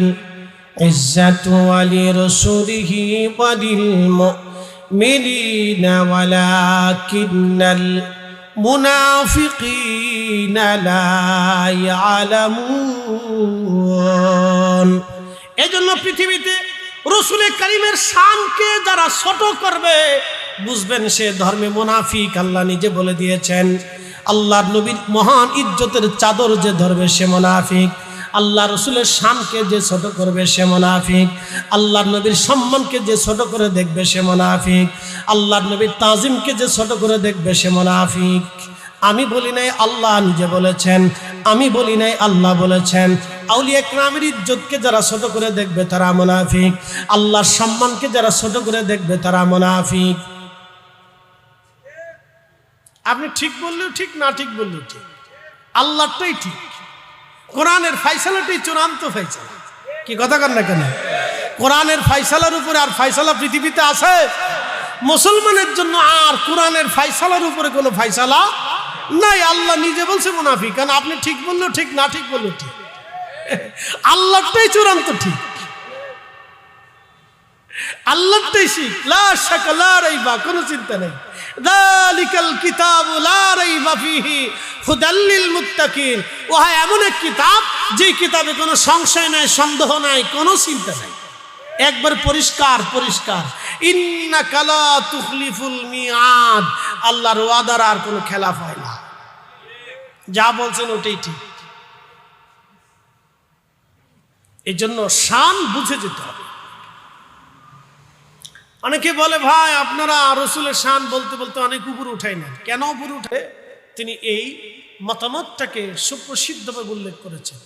ইজ্জাতু ওয়ালিরাসূলিহি ওয়ালিল মুমিনিনা ওয়ালাকিন্নাল মুনাফিকিনা লা ইয়ালামুন। এজন্য পৃথিবীতে রসুল কারীমের শানকে যারা ছোট করবে বুঝবেন সে ধর্মে মুনাফিক। আল্লাহ নিজে বলে দিয়েছেন, আল্লাহর নবীর মহান ইজ্জতের চাদর যে ধরবে সে মুনাফিক, আল্লাহ রসুলের শানকে যে ছোট করবে সে মুনাফিক, আল্লাহর নবীর সম্মানকে যে ছোট করে দেখবে সে মুনাফিক, আল্লাহর নবীর তাজিমকে যে ছোট করে দেখবে সে মুনাফিক। আমি বলি নাই, আল্লাহ নিজে বলেছেন, আমি বলি নাই, আল্লাহ বলেছেন। আউলিয়া কিরামের ইজ্জতকে যারা ছোট করে দেখবে তারা মুনাফিক, আল্লাহর সম্মানকে যারা ছোট করে দেখবে তারা মুনাফিক। আপনি ঠিক বললেও ঠিক, না ঠিক বললেও ঠিক, আল্লাহটাই ঠিক, কোরআনের ফায়সালাটাই চূড়ান্ত ফায়সালা। কি কথা কন না কেন? কোরআনের ফায়সালার উপরে আর ফায়সালা পৃথিবীতে আছে? মুসলমানের জন্য আর কোরআনের ফায়সালার উপরে কোনো ফায়সালা নাই। আল্লাহ নিজে বলছে মুনাফিক, কারণ আপনি ঠিক বললেও ঠিক, না ঠিক বললেও ঠিক, আল্লাহটাই চূড়ান্ত ঠিক, আল্লাহটাই ঠিক, লা শাকা লা রাইবা, কোনো চিন্তা নেই। যালিকাল কিতাবু লা রাইবা ফীহি হুদাল লিল মুত্তাকিন। ওহা এমন এক কিতাব যে কিতাবে কোনো সংশয় নাই, সন্দেহ নাই, কোনো চিন্তা নাই, একবার পরিষ্কার পরিষ্কার। ইন্নাকা লা তুখলিফুল মিআদ, আল্লাহর ওয়াদার আর কোনো খেলাফ হয় না, যা বলছেন ওটাই ঠিক। এই জন্য শান বুঝে যেতে হবে। অনেকে বলে ভাই আপনারা রসুলের শান বলতে বলতে অনেক উপরে উঠাই না, কেন উপরে উঠে? তিনি এই মতামতটাকে সুপ্রসিদ্ধভাবে উল্লেখ করেছেন।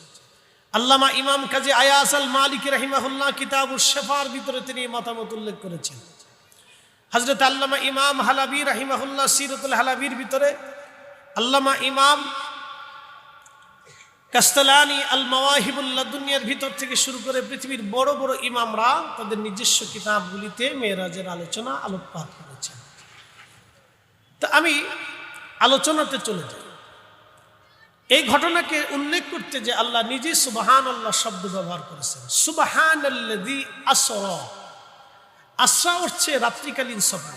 আল্লামা ইমাম কাজী আয়াস আল মালিকি রাহিমাহুল্লাহ কিতাবুশ শিফার ভিতরে তিনি এই মতামত উল্লেখ করেছেন। হযরত আল্লামা ইমাম হালাবি রাহিমাহুল্লাহ সিরাতুল হালাবির ভিতরে, আল্লামা ইমাম কাস্তালানি আল মাওয়াহিবুল লাদুনিয়ার ভিতর থেকে শুরু করে পৃথিবীর বড় বড় ইমামরা তাদের নিজস্ব কিতাবগুলিতে মেরাজের আলোচনা আলোকপাত করেছেন। তো আমি আলোচনাতে চলে যাই। এই ঘটনাকে উল্লেখ করতে যে আল্লাহ নিজে সুবহানাল্লাহ শব্দ ব্যবহার করেছেন। সুবহানাল্লাযী আসরা, আসরা হচ্ছে রাত্রিকালীন সফর,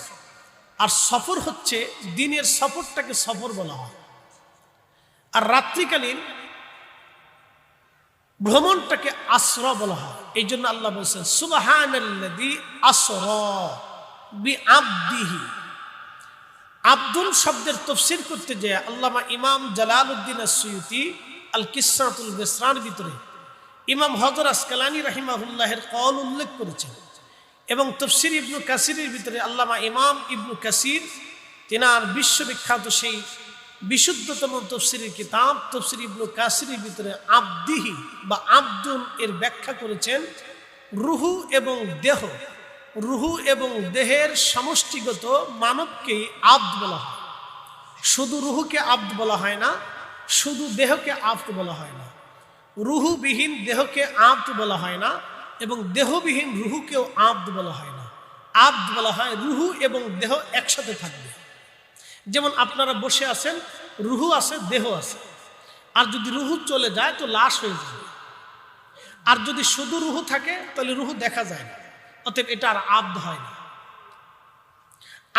আর সফর হচ্ছে দিনের সফরটাকে সফর বলা হয়, আর রাত্রিকালীন ভ্রমণটাকে আসরা বলা হয়। এই জন্য আল্লাহ বলছেন সুবহানাল্লাযী আসরা বিআবদিহি। আব্দুল শব্দের তাফসীর করতে যে আল্লামা ইমাম জালালউদ্দিন আস-সুয়ুতি আল কিসসাতুল বিসরার ভিতরে ইমাম হযর আসকালানী রাহিমাহুল্লাহের কওল উল্লেখ করেছেন, এবং তাফসীর ইবনে কাসিরের ভিতরে আল্লামা ইমাম ইবনে কাসির তিনার বিশ্ববিখ্যাত সেই বিশুদ্ধতম তাফসীরের কিতাব তাফসীর ইবনে কাসিরের ভিতরে আবদিহি বা আব্দুল এর ব্যাখ্যা করেছেন রুহু এবং দেহ, রুহু এবং দেহের সমষ্টিগত মানবকেই আব্দ বলা হয়। শুধু রুহুকে আব্দ বলা হয় না, শুধু দেহকে আব্দ বলা হয় না, রুহুবিহীন দেহকে আব্দ বলা হয় না, এবং দেহবিহীন রুহুকেও আব্দ বলা হয় না। আব্দ বলা হয় রুহু এবং দেহ একসাথে থাকবে। যেমন আপনারা বসে আছেন, রুহু আছে, দেহ আছে, আর যদি রুহু চলে যায় তো লাশ হয়ে যাবে, আর যদি শুধু রুহু থাকে তাহলে রুহু দেখা যায় না, অতএব এটা আর আব্দ হয় না।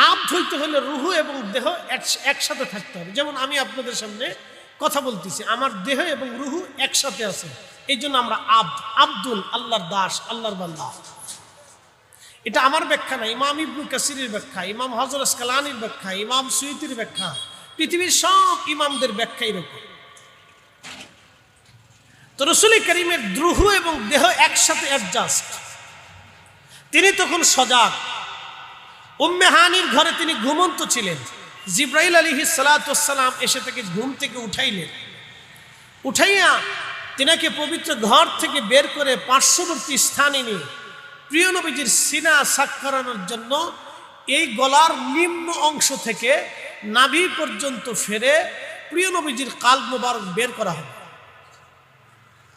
আব্দ হইতে হলে রুহু এবং দেহ একসাথে থাকতে হবে। যেমন আমি আপনাদের সামনে কথা বলতেছি, আমার দেহ এবং রুহু একসাথে আছে, এই জন্য আমরা আব্দ, আব্দুল, আল্লাহর দাস, আল্লাহর বান্দা। এটা আমার ব্যাখ্যা না, ইমাম ইবনে কাসিরের ব্যাখ্যা, ইমাম হযর আসকালানির ব্যাখ্যা, ইমাম সুয়ুতির ব্যাখ্যা, পৃথিবীর সব ইমামদের ব্যাখ্যা এরকম। তো রাসূল কারীমের রুহু এবং দেহ একসাথে অ্যাডজাস্ট। তিনি তখন সজাগ। উম্মে হানির ঘরে তিনি ঘুমন্ত ছিলেন। জিবরাইল আলাইহিস সালাতু ওয়াস সালাম এসে তাকে ঘুম থেকে উঠাইলেন। উঠাইয়া তিনাকে পবিত্র ঘর থেকে বের করে পার্শ্ববর্তী স্থানে নিয়ে প্রিয় নবীজির সিনা সাক করানোর জন্য এই গলার নিম্ন অংশ থেকে নাভি পর্যন্ত ফেরে প্রিয় নবীজির কালব মোবারক বের করা হবে।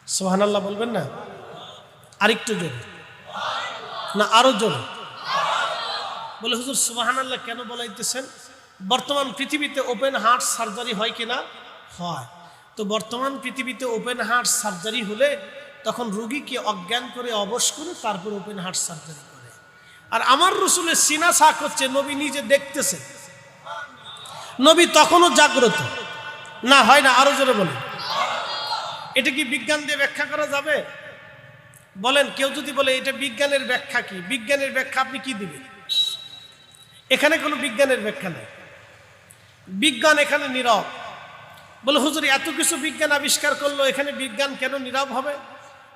সুবহানাল্লাহ বলবেন না? আরেকটু জোরে না, আরো জোরে বলে হুজুর সুবহানাল্লাহ কেন বলাইতেছেন? বর্তমান পৃথিবীতে ওপেন হার্ট সার্জারি হয় কিনা? হয়। তো বর্তমান পৃথিবীতে ওপেন হার্ট সার্জারি হলে তখন রোগীকে অজ্ঞান করে অবশ করে তারপর ওপেন হার্ট সার্জারি করে। আর আমার রাসূলের সিনা সাক হচ্ছে, নবী নিজে দেখতেছে, নবী তখনও জাগ্রত না, হয় না? আরো জোরে বলেন। এটা কি বিজ্ঞান দিয়ে ব্যাখ্যা করা যাবে? বলেন, কেউ যদি বলে এটা বিজ্ঞানের ব্যাখ্যা, কি বিজ্ঞানের ব্যাখ্যা আপনি কি দিবেন? এখানে কোনো বিজ্ঞানের ব্যাখ্যা নেই, বিজ্ঞান এখানে নীরব। বলে হুজুর এত কিছু বিজ্ঞান আবিষ্কার করলো, এখানে বিজ্ঞান কেন নীরব হবে?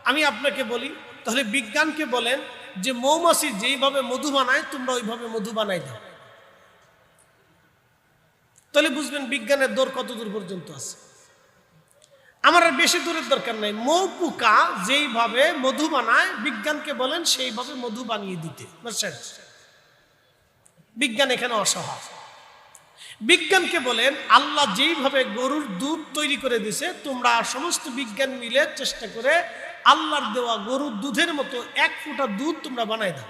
আমি আপনাকে বলি, তাহলে বিজ্ঞানকে বলেন যে মৌমাছি যেইভাবে মধু বানায় তোমরা ওইভাবে মধু বানাই দাও, তাহলে বুঝবেন বিজ্ঞানের দৌড় কত দূর পর্যন্ত আছে। আমার আর বেশি দূরের দরকার নাই। মৌ পোকা যেইভাবে মধু বানায় বিজ্ঞানকে বলেন সেইভাবে মধু বানিয়ে দিতে, বুঝছেন? বিজ্ঞান এখানে অসহায়। বিজ্ঞানকে বলেন আল্লাহ যেইভাবে গরুর দুধ তৈরি করে দিছে, তোমরা সমস্ত বিজ্ঞান মিলে চেষ্টা করে আল্লাহর দেওয়া গরুর দুধের মতো এক ফোঁটা দুধ তোমরা বানাই দাও।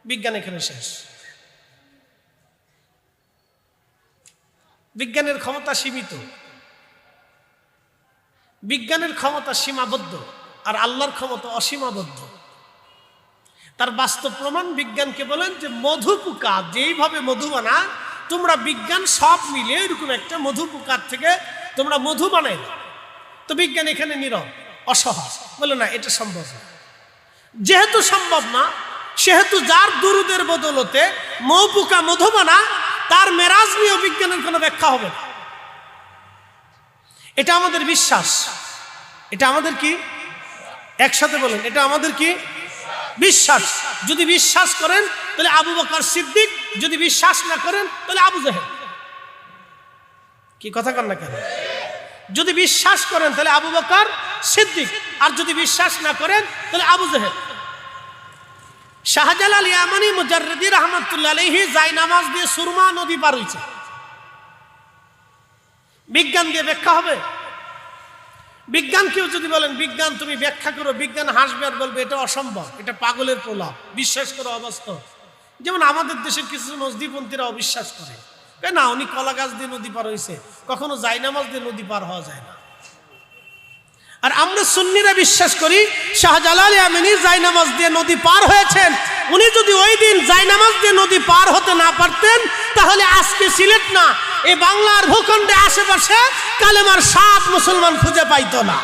বিজ্ঞান এখানে শেষ। বিজ্ঞানের ক্ষমতা সীমিত, বিজ্ঞানের ক্ষমতা সীমাবদ্ধ, আর আল্লাহর ক্ষমতা অসীমাবদ্ধ। তার বাস্তব প্রমাণ বিজ্ঞানকে বলেন যে মধু পোকা যেইভাবে মধু বানায়, তোমরা বিজ্ঞান সব মিলে এরকম একটা মধু পোকার থেকে তোমরা মধু বানাই দাও। তো বিজ্ঞান এখানে নীরব, অসহায়, বলে না এটা সম্ভব না। যেহেতু সম্ভব না, সেহেতু যার দুরুদের বদলতে মৌ পোকা মধু বানায়, তার মেরাজ নিয়ে বিজ্ঞানের কোনো ব্যাখ্যা হবে না। এটা আমাদের বিশ্বাস, এটা আমাদের কি একসাথে বলেন, এটা আমাদের কি বিশ্বাস। যদি বিশ্বাস করেন তাহলে আবু বকর সিদ্দিক, যদি বিশ্বাস না করেন তাহলে আবু জাহেল। কি কথা কন না কেন? যদি বিশ্বাস করেন তাহলে আবু বকর সিদ্দিক, আর যদি বিশ্বাস না করেন তাহলে আবু জাহেল। শাহজালাল ইয়ামানি মুজাররিদি রাহমাতুল্লাহ আলাইহি জায়নামাজ দিয়ে সুরমা নদী পার হইছে। বিজ্ঞান দিয়ে ব্যাখ্যা হবে? বিজ্ঞান কেউ যদি বলেন বিজ্ঞান তুমি ব্যাখ্যা করো, বিজ্ঞান হাসবে আর বলবে এটা অসম্ভব, এটা পাগলের প্রলাপ, বিশ্বাস করো অবাস্তব। যেমন আমাদের দেশের কিছু নজদিপন্থীরা অবিশ্বাস করে, না উনি কলা গাছ দিয়ে নদী পার হয়েছে, কখনো জায়নামাজ দিয়ে নদী পার হওয়া যায় না। আর আমরা সুন্নিরা বিশ্বাস করি শাহজালাল ইয়ামানি জায়নামাজ দিয়ে নদী পার হয়েছেন। উনি যদি ওই দিন জায়নামাজ দিয়ে নদী পার হতে না পারতেন তাহলে আজকে সিলেট না, এই বাংলার ভূখণ্ডে আশেপাশে কালেমার 7 মুসলমান খুঁজে পাইতো না।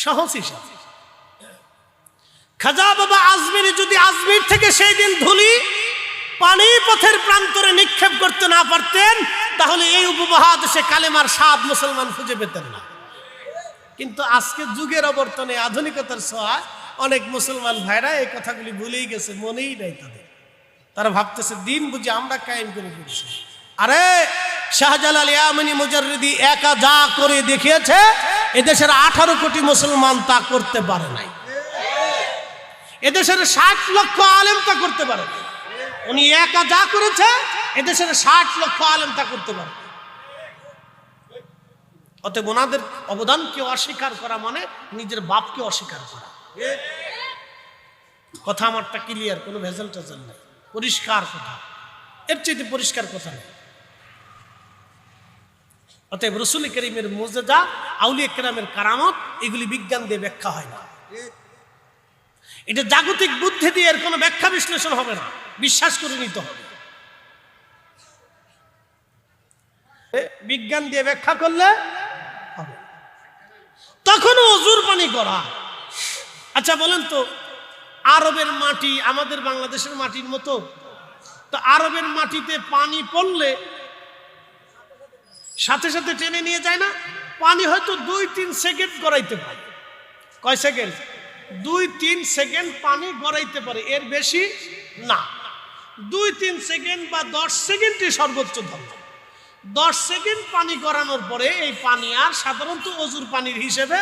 সহজ হিসাব। খাজা বাবা আজমিরি যদি আজমির থেকে সেই দিন ধুলি পানি পথের প্রান্তরে নিক্ষেপ করতে না পারতেন তাহলে এই উপমহাদেশে কালেমার 7 মুসলমান খুঁজে পেতেন না। কিন্তু আজকে যুগের অবর্তনে আধুনিকতার ছোঁয়ায় অনেক মুসলমান ভাইরা এই কথাগুলি ভুলেই গেছে, মনেই নাই তাদের। তারা ভাবতেছে দিন বুঝি আমরা কায়েম করে ফেলছি। আরে শাহজালাল ইয়ামানি মুজাররিদি একা যা করে দেখিয়েছে এদেশের 18 কোটি মুসলমান তা করতে পারে নাই। এদেশের 60 লক্ষ আলেম তা করতে পারে নাই। উনি একা যা করেছে এদেশের 60 লক্ষ আলেম তা করতে পারে। অতএব ওনাদের অবদানকে অস্বীকার করা মানে নিজের বাপকে অস্বীকার করা। কথা আমারটা ক্লিয়ার, কোনো ভেজাল টেজাল নেই, পরিষ্কার কথা, এর চাইতে পরিষ্কার কথা নেই। অতএব রাসূল কারীমের মুজিজা, আউলিয়া কেরামের কারামত, এগুলি বিজ্ঞান দিয়ে ব্যাখ্যা হয় না। এটা জাগতিক বুদ্ধি দিয়ে এর কোনো ব্যাখ্যা বিশ্লেষণ হবে না, বিশ্বাস করে নিতে হবে। বিজ্ঞান দিয়ে ব্যাখ্যা করলে হবে। তখনও অজুর পানি করা। আচ্ছা বলেন তো, আরবের মাটি আমাদের বাংলাদেশের মাটির মতো? তো আরবের মাটিতে পানি পড়লে সাথে সাথে টেনে নিয়ে যায় না? পানি হয়তো 2-3 সেকেন্ড গড়াইতে পারে। কয় সেকেন্ড? 2-3 সেকেন্ড পানি গড়াইতে পারে, এর বেশি না। 2-3 সেকেন্ড বা 10 সেকেন্ডই সর্বোচ্চ ধর্ম। 10 সেকেন্ড পানি গড়ানোর পরে এই পানি আর সাধারণত অজুর পানির হিসেবে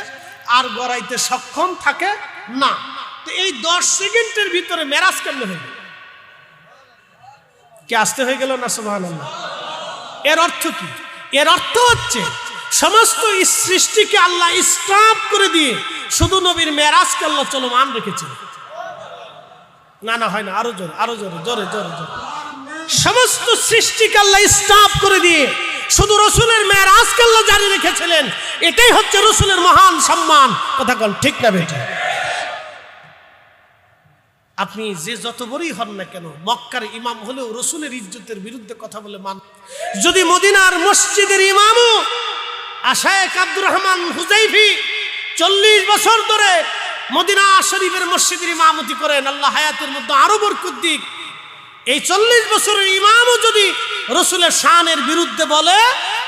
আর গড়াইতে সক্ষম থাকে না। তো এই 10 সেকেন্ডের ভিতরে মেরাজ কেমন হয়ে গেল? কি আসতে হয়ে গেল না? সুবহানাল্লাহ। এর অর্থ কি? এর অর্থ হচ্ছে সমস্ত সৃষ্টিকে আল্লাহ স্টপ করে দিয়ে শুধু নবীর মেরাজকে আল্লাহ চলমান রেখেছেন। না না হয় না, আরো জোরে, আরো জোরে, জোরে জোরে জোরে। সমস্ত সৃষ্টিকে আল্লাহ স্টপ করে দিয়ে শুধু রসুলের মেরাজকে আল্লাহ জারি রেখেছিলেন। এটাই হচ্ছে রসুলের মহান সম্মান। কথা বল ঠিক না বেটা? আপনি যে যত বড়ই হন না কেন, মক্কার ইমাম হলেও রসুলের ইজ্জতের বিরুদ্ধে কথা বলে মান। যদি মদিনার মসজিদের ইমামও শাইখ আব্দুর রহমান হুযাইফি 40 বছর ধরে মদিনা শরীফের মসজিদের ইমামতি করেন, আল্লাহ হায়াতের মধ্যে আরো বরকত দিক, এই 40 বছরের ইমামও যদি রসুলের শানের বিরুদ্ধে বলে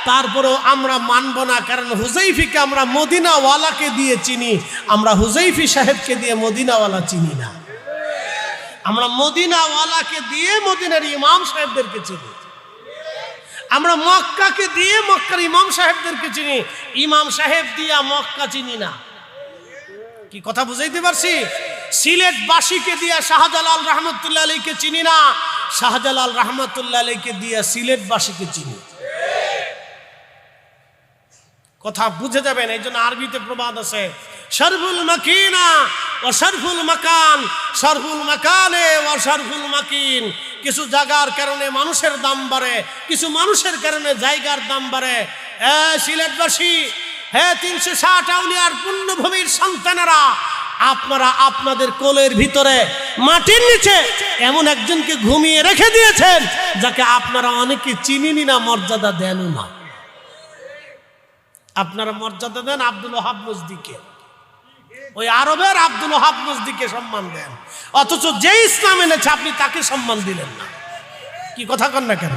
তারপরেও আমরা মানব না। কারণ হুযাইফিকে আমরা মদিনাওয়ালাকে দিয়ে চিনি, আমরা হুযাইফি সাহেবকে দিয়ে মদিনাওয়ালা চিনি না। আমরা মদিনাওয়ালাকে দিয়ে মদিনার ইমাম সাহেবদেরকে চিনি। আমরা মক্কাকে দিয়ে মক্কার ইমাম সাহেবদেরকে চিনি, ইমাম সাহেব দিয়া মক্কা চিনি না। কি কথা বুঝাইতে পারছি? সিলেটবাসীকে দিয়া শাহজালাল রহমতুল্লাহ আলাইহিকে চিনি না, শাহজালাল রহমতুল্লাহ আলাইহিকে দিয়া সিলেটবাসীকে চিনি। কথা বুঝে যাবেন। এই জন্য আরবিতে প্রবাদ আছে, শরফুল মাকিনা ও শরফুল মাকান, শরফুল মাকানে ও শরফুল মাকিন। কিছু জায়গার কারণে মানুষের দাম বাড়ে, কিছু মানুষের কারণে জায়গার দাম বাড়ে। সিলেটবাসী, হ্যাঁ 360 আউলিয়ার পুণ্যভূমির সন্তানেরা, আপনারা আপনাদের কোলের ভিতরে মাটির নিচে এমন একজনকে ঘুমিয়ে রেখে দিয়েছেন যাকে আপনারা অনেকে চিনিনি না, মর্যাদা দেনও না। আপনারা মর্যাদা দেন আব্দুল ওহাব নজদিকে, ওই আরবের আব্দুল ওহাব নজদিকে সম্মান দেন, অথচ যে ইসলাম এনেছে আপনি তাকে সম্মান দিলেন না। কি কথা কন না কেন?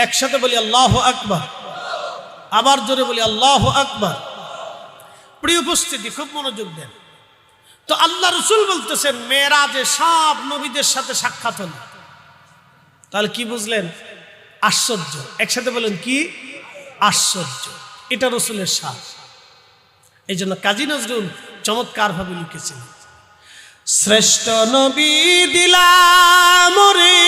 একসাথে বলি আল্লাহু আকবার, আবার জোরে বলি আল্লাহু আকবার। প্রিয় উপস্থিতি, খুব মনোযোগ দেন। তো আল্লাহ রসুল বলতেছেন মেরাজে সব নবীদের সাথে সাক্ষাৎ হল। তাহলে কি বুঝলেন? আশ্চর্য। একসাথে বলেন কি? আশ্চর্য। এটা রসুলের সাথ। এই জন্য কাজী নজরুল চমৎকার ভাবে লিখেছেন, শ্রেষ্ঠ নবী দিলাম রে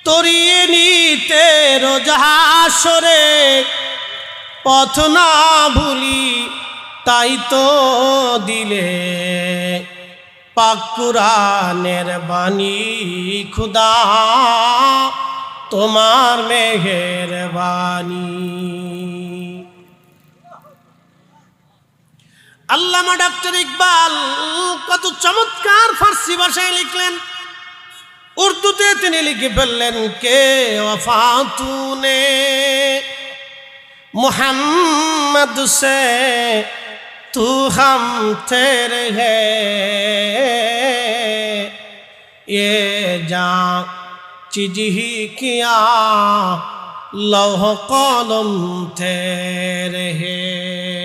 তরিয়ে নিতে রোজাহাসরে, পথ না ভুলি তাই তো দিলে পাক কুরআনের বাণী খুদা তোমার মেহেরবানি। আল্লামা ডক্টর ইকবাল কত চমৎকার ফার্সি ভাষায় লিখলেন, উর্দুতে তিনি লিখে ফেললেন, কে ওয়াফা তূনে मुहम्मद से तू हम तेरे है, ये जान चीज ही किया लौह कलम तेरे है।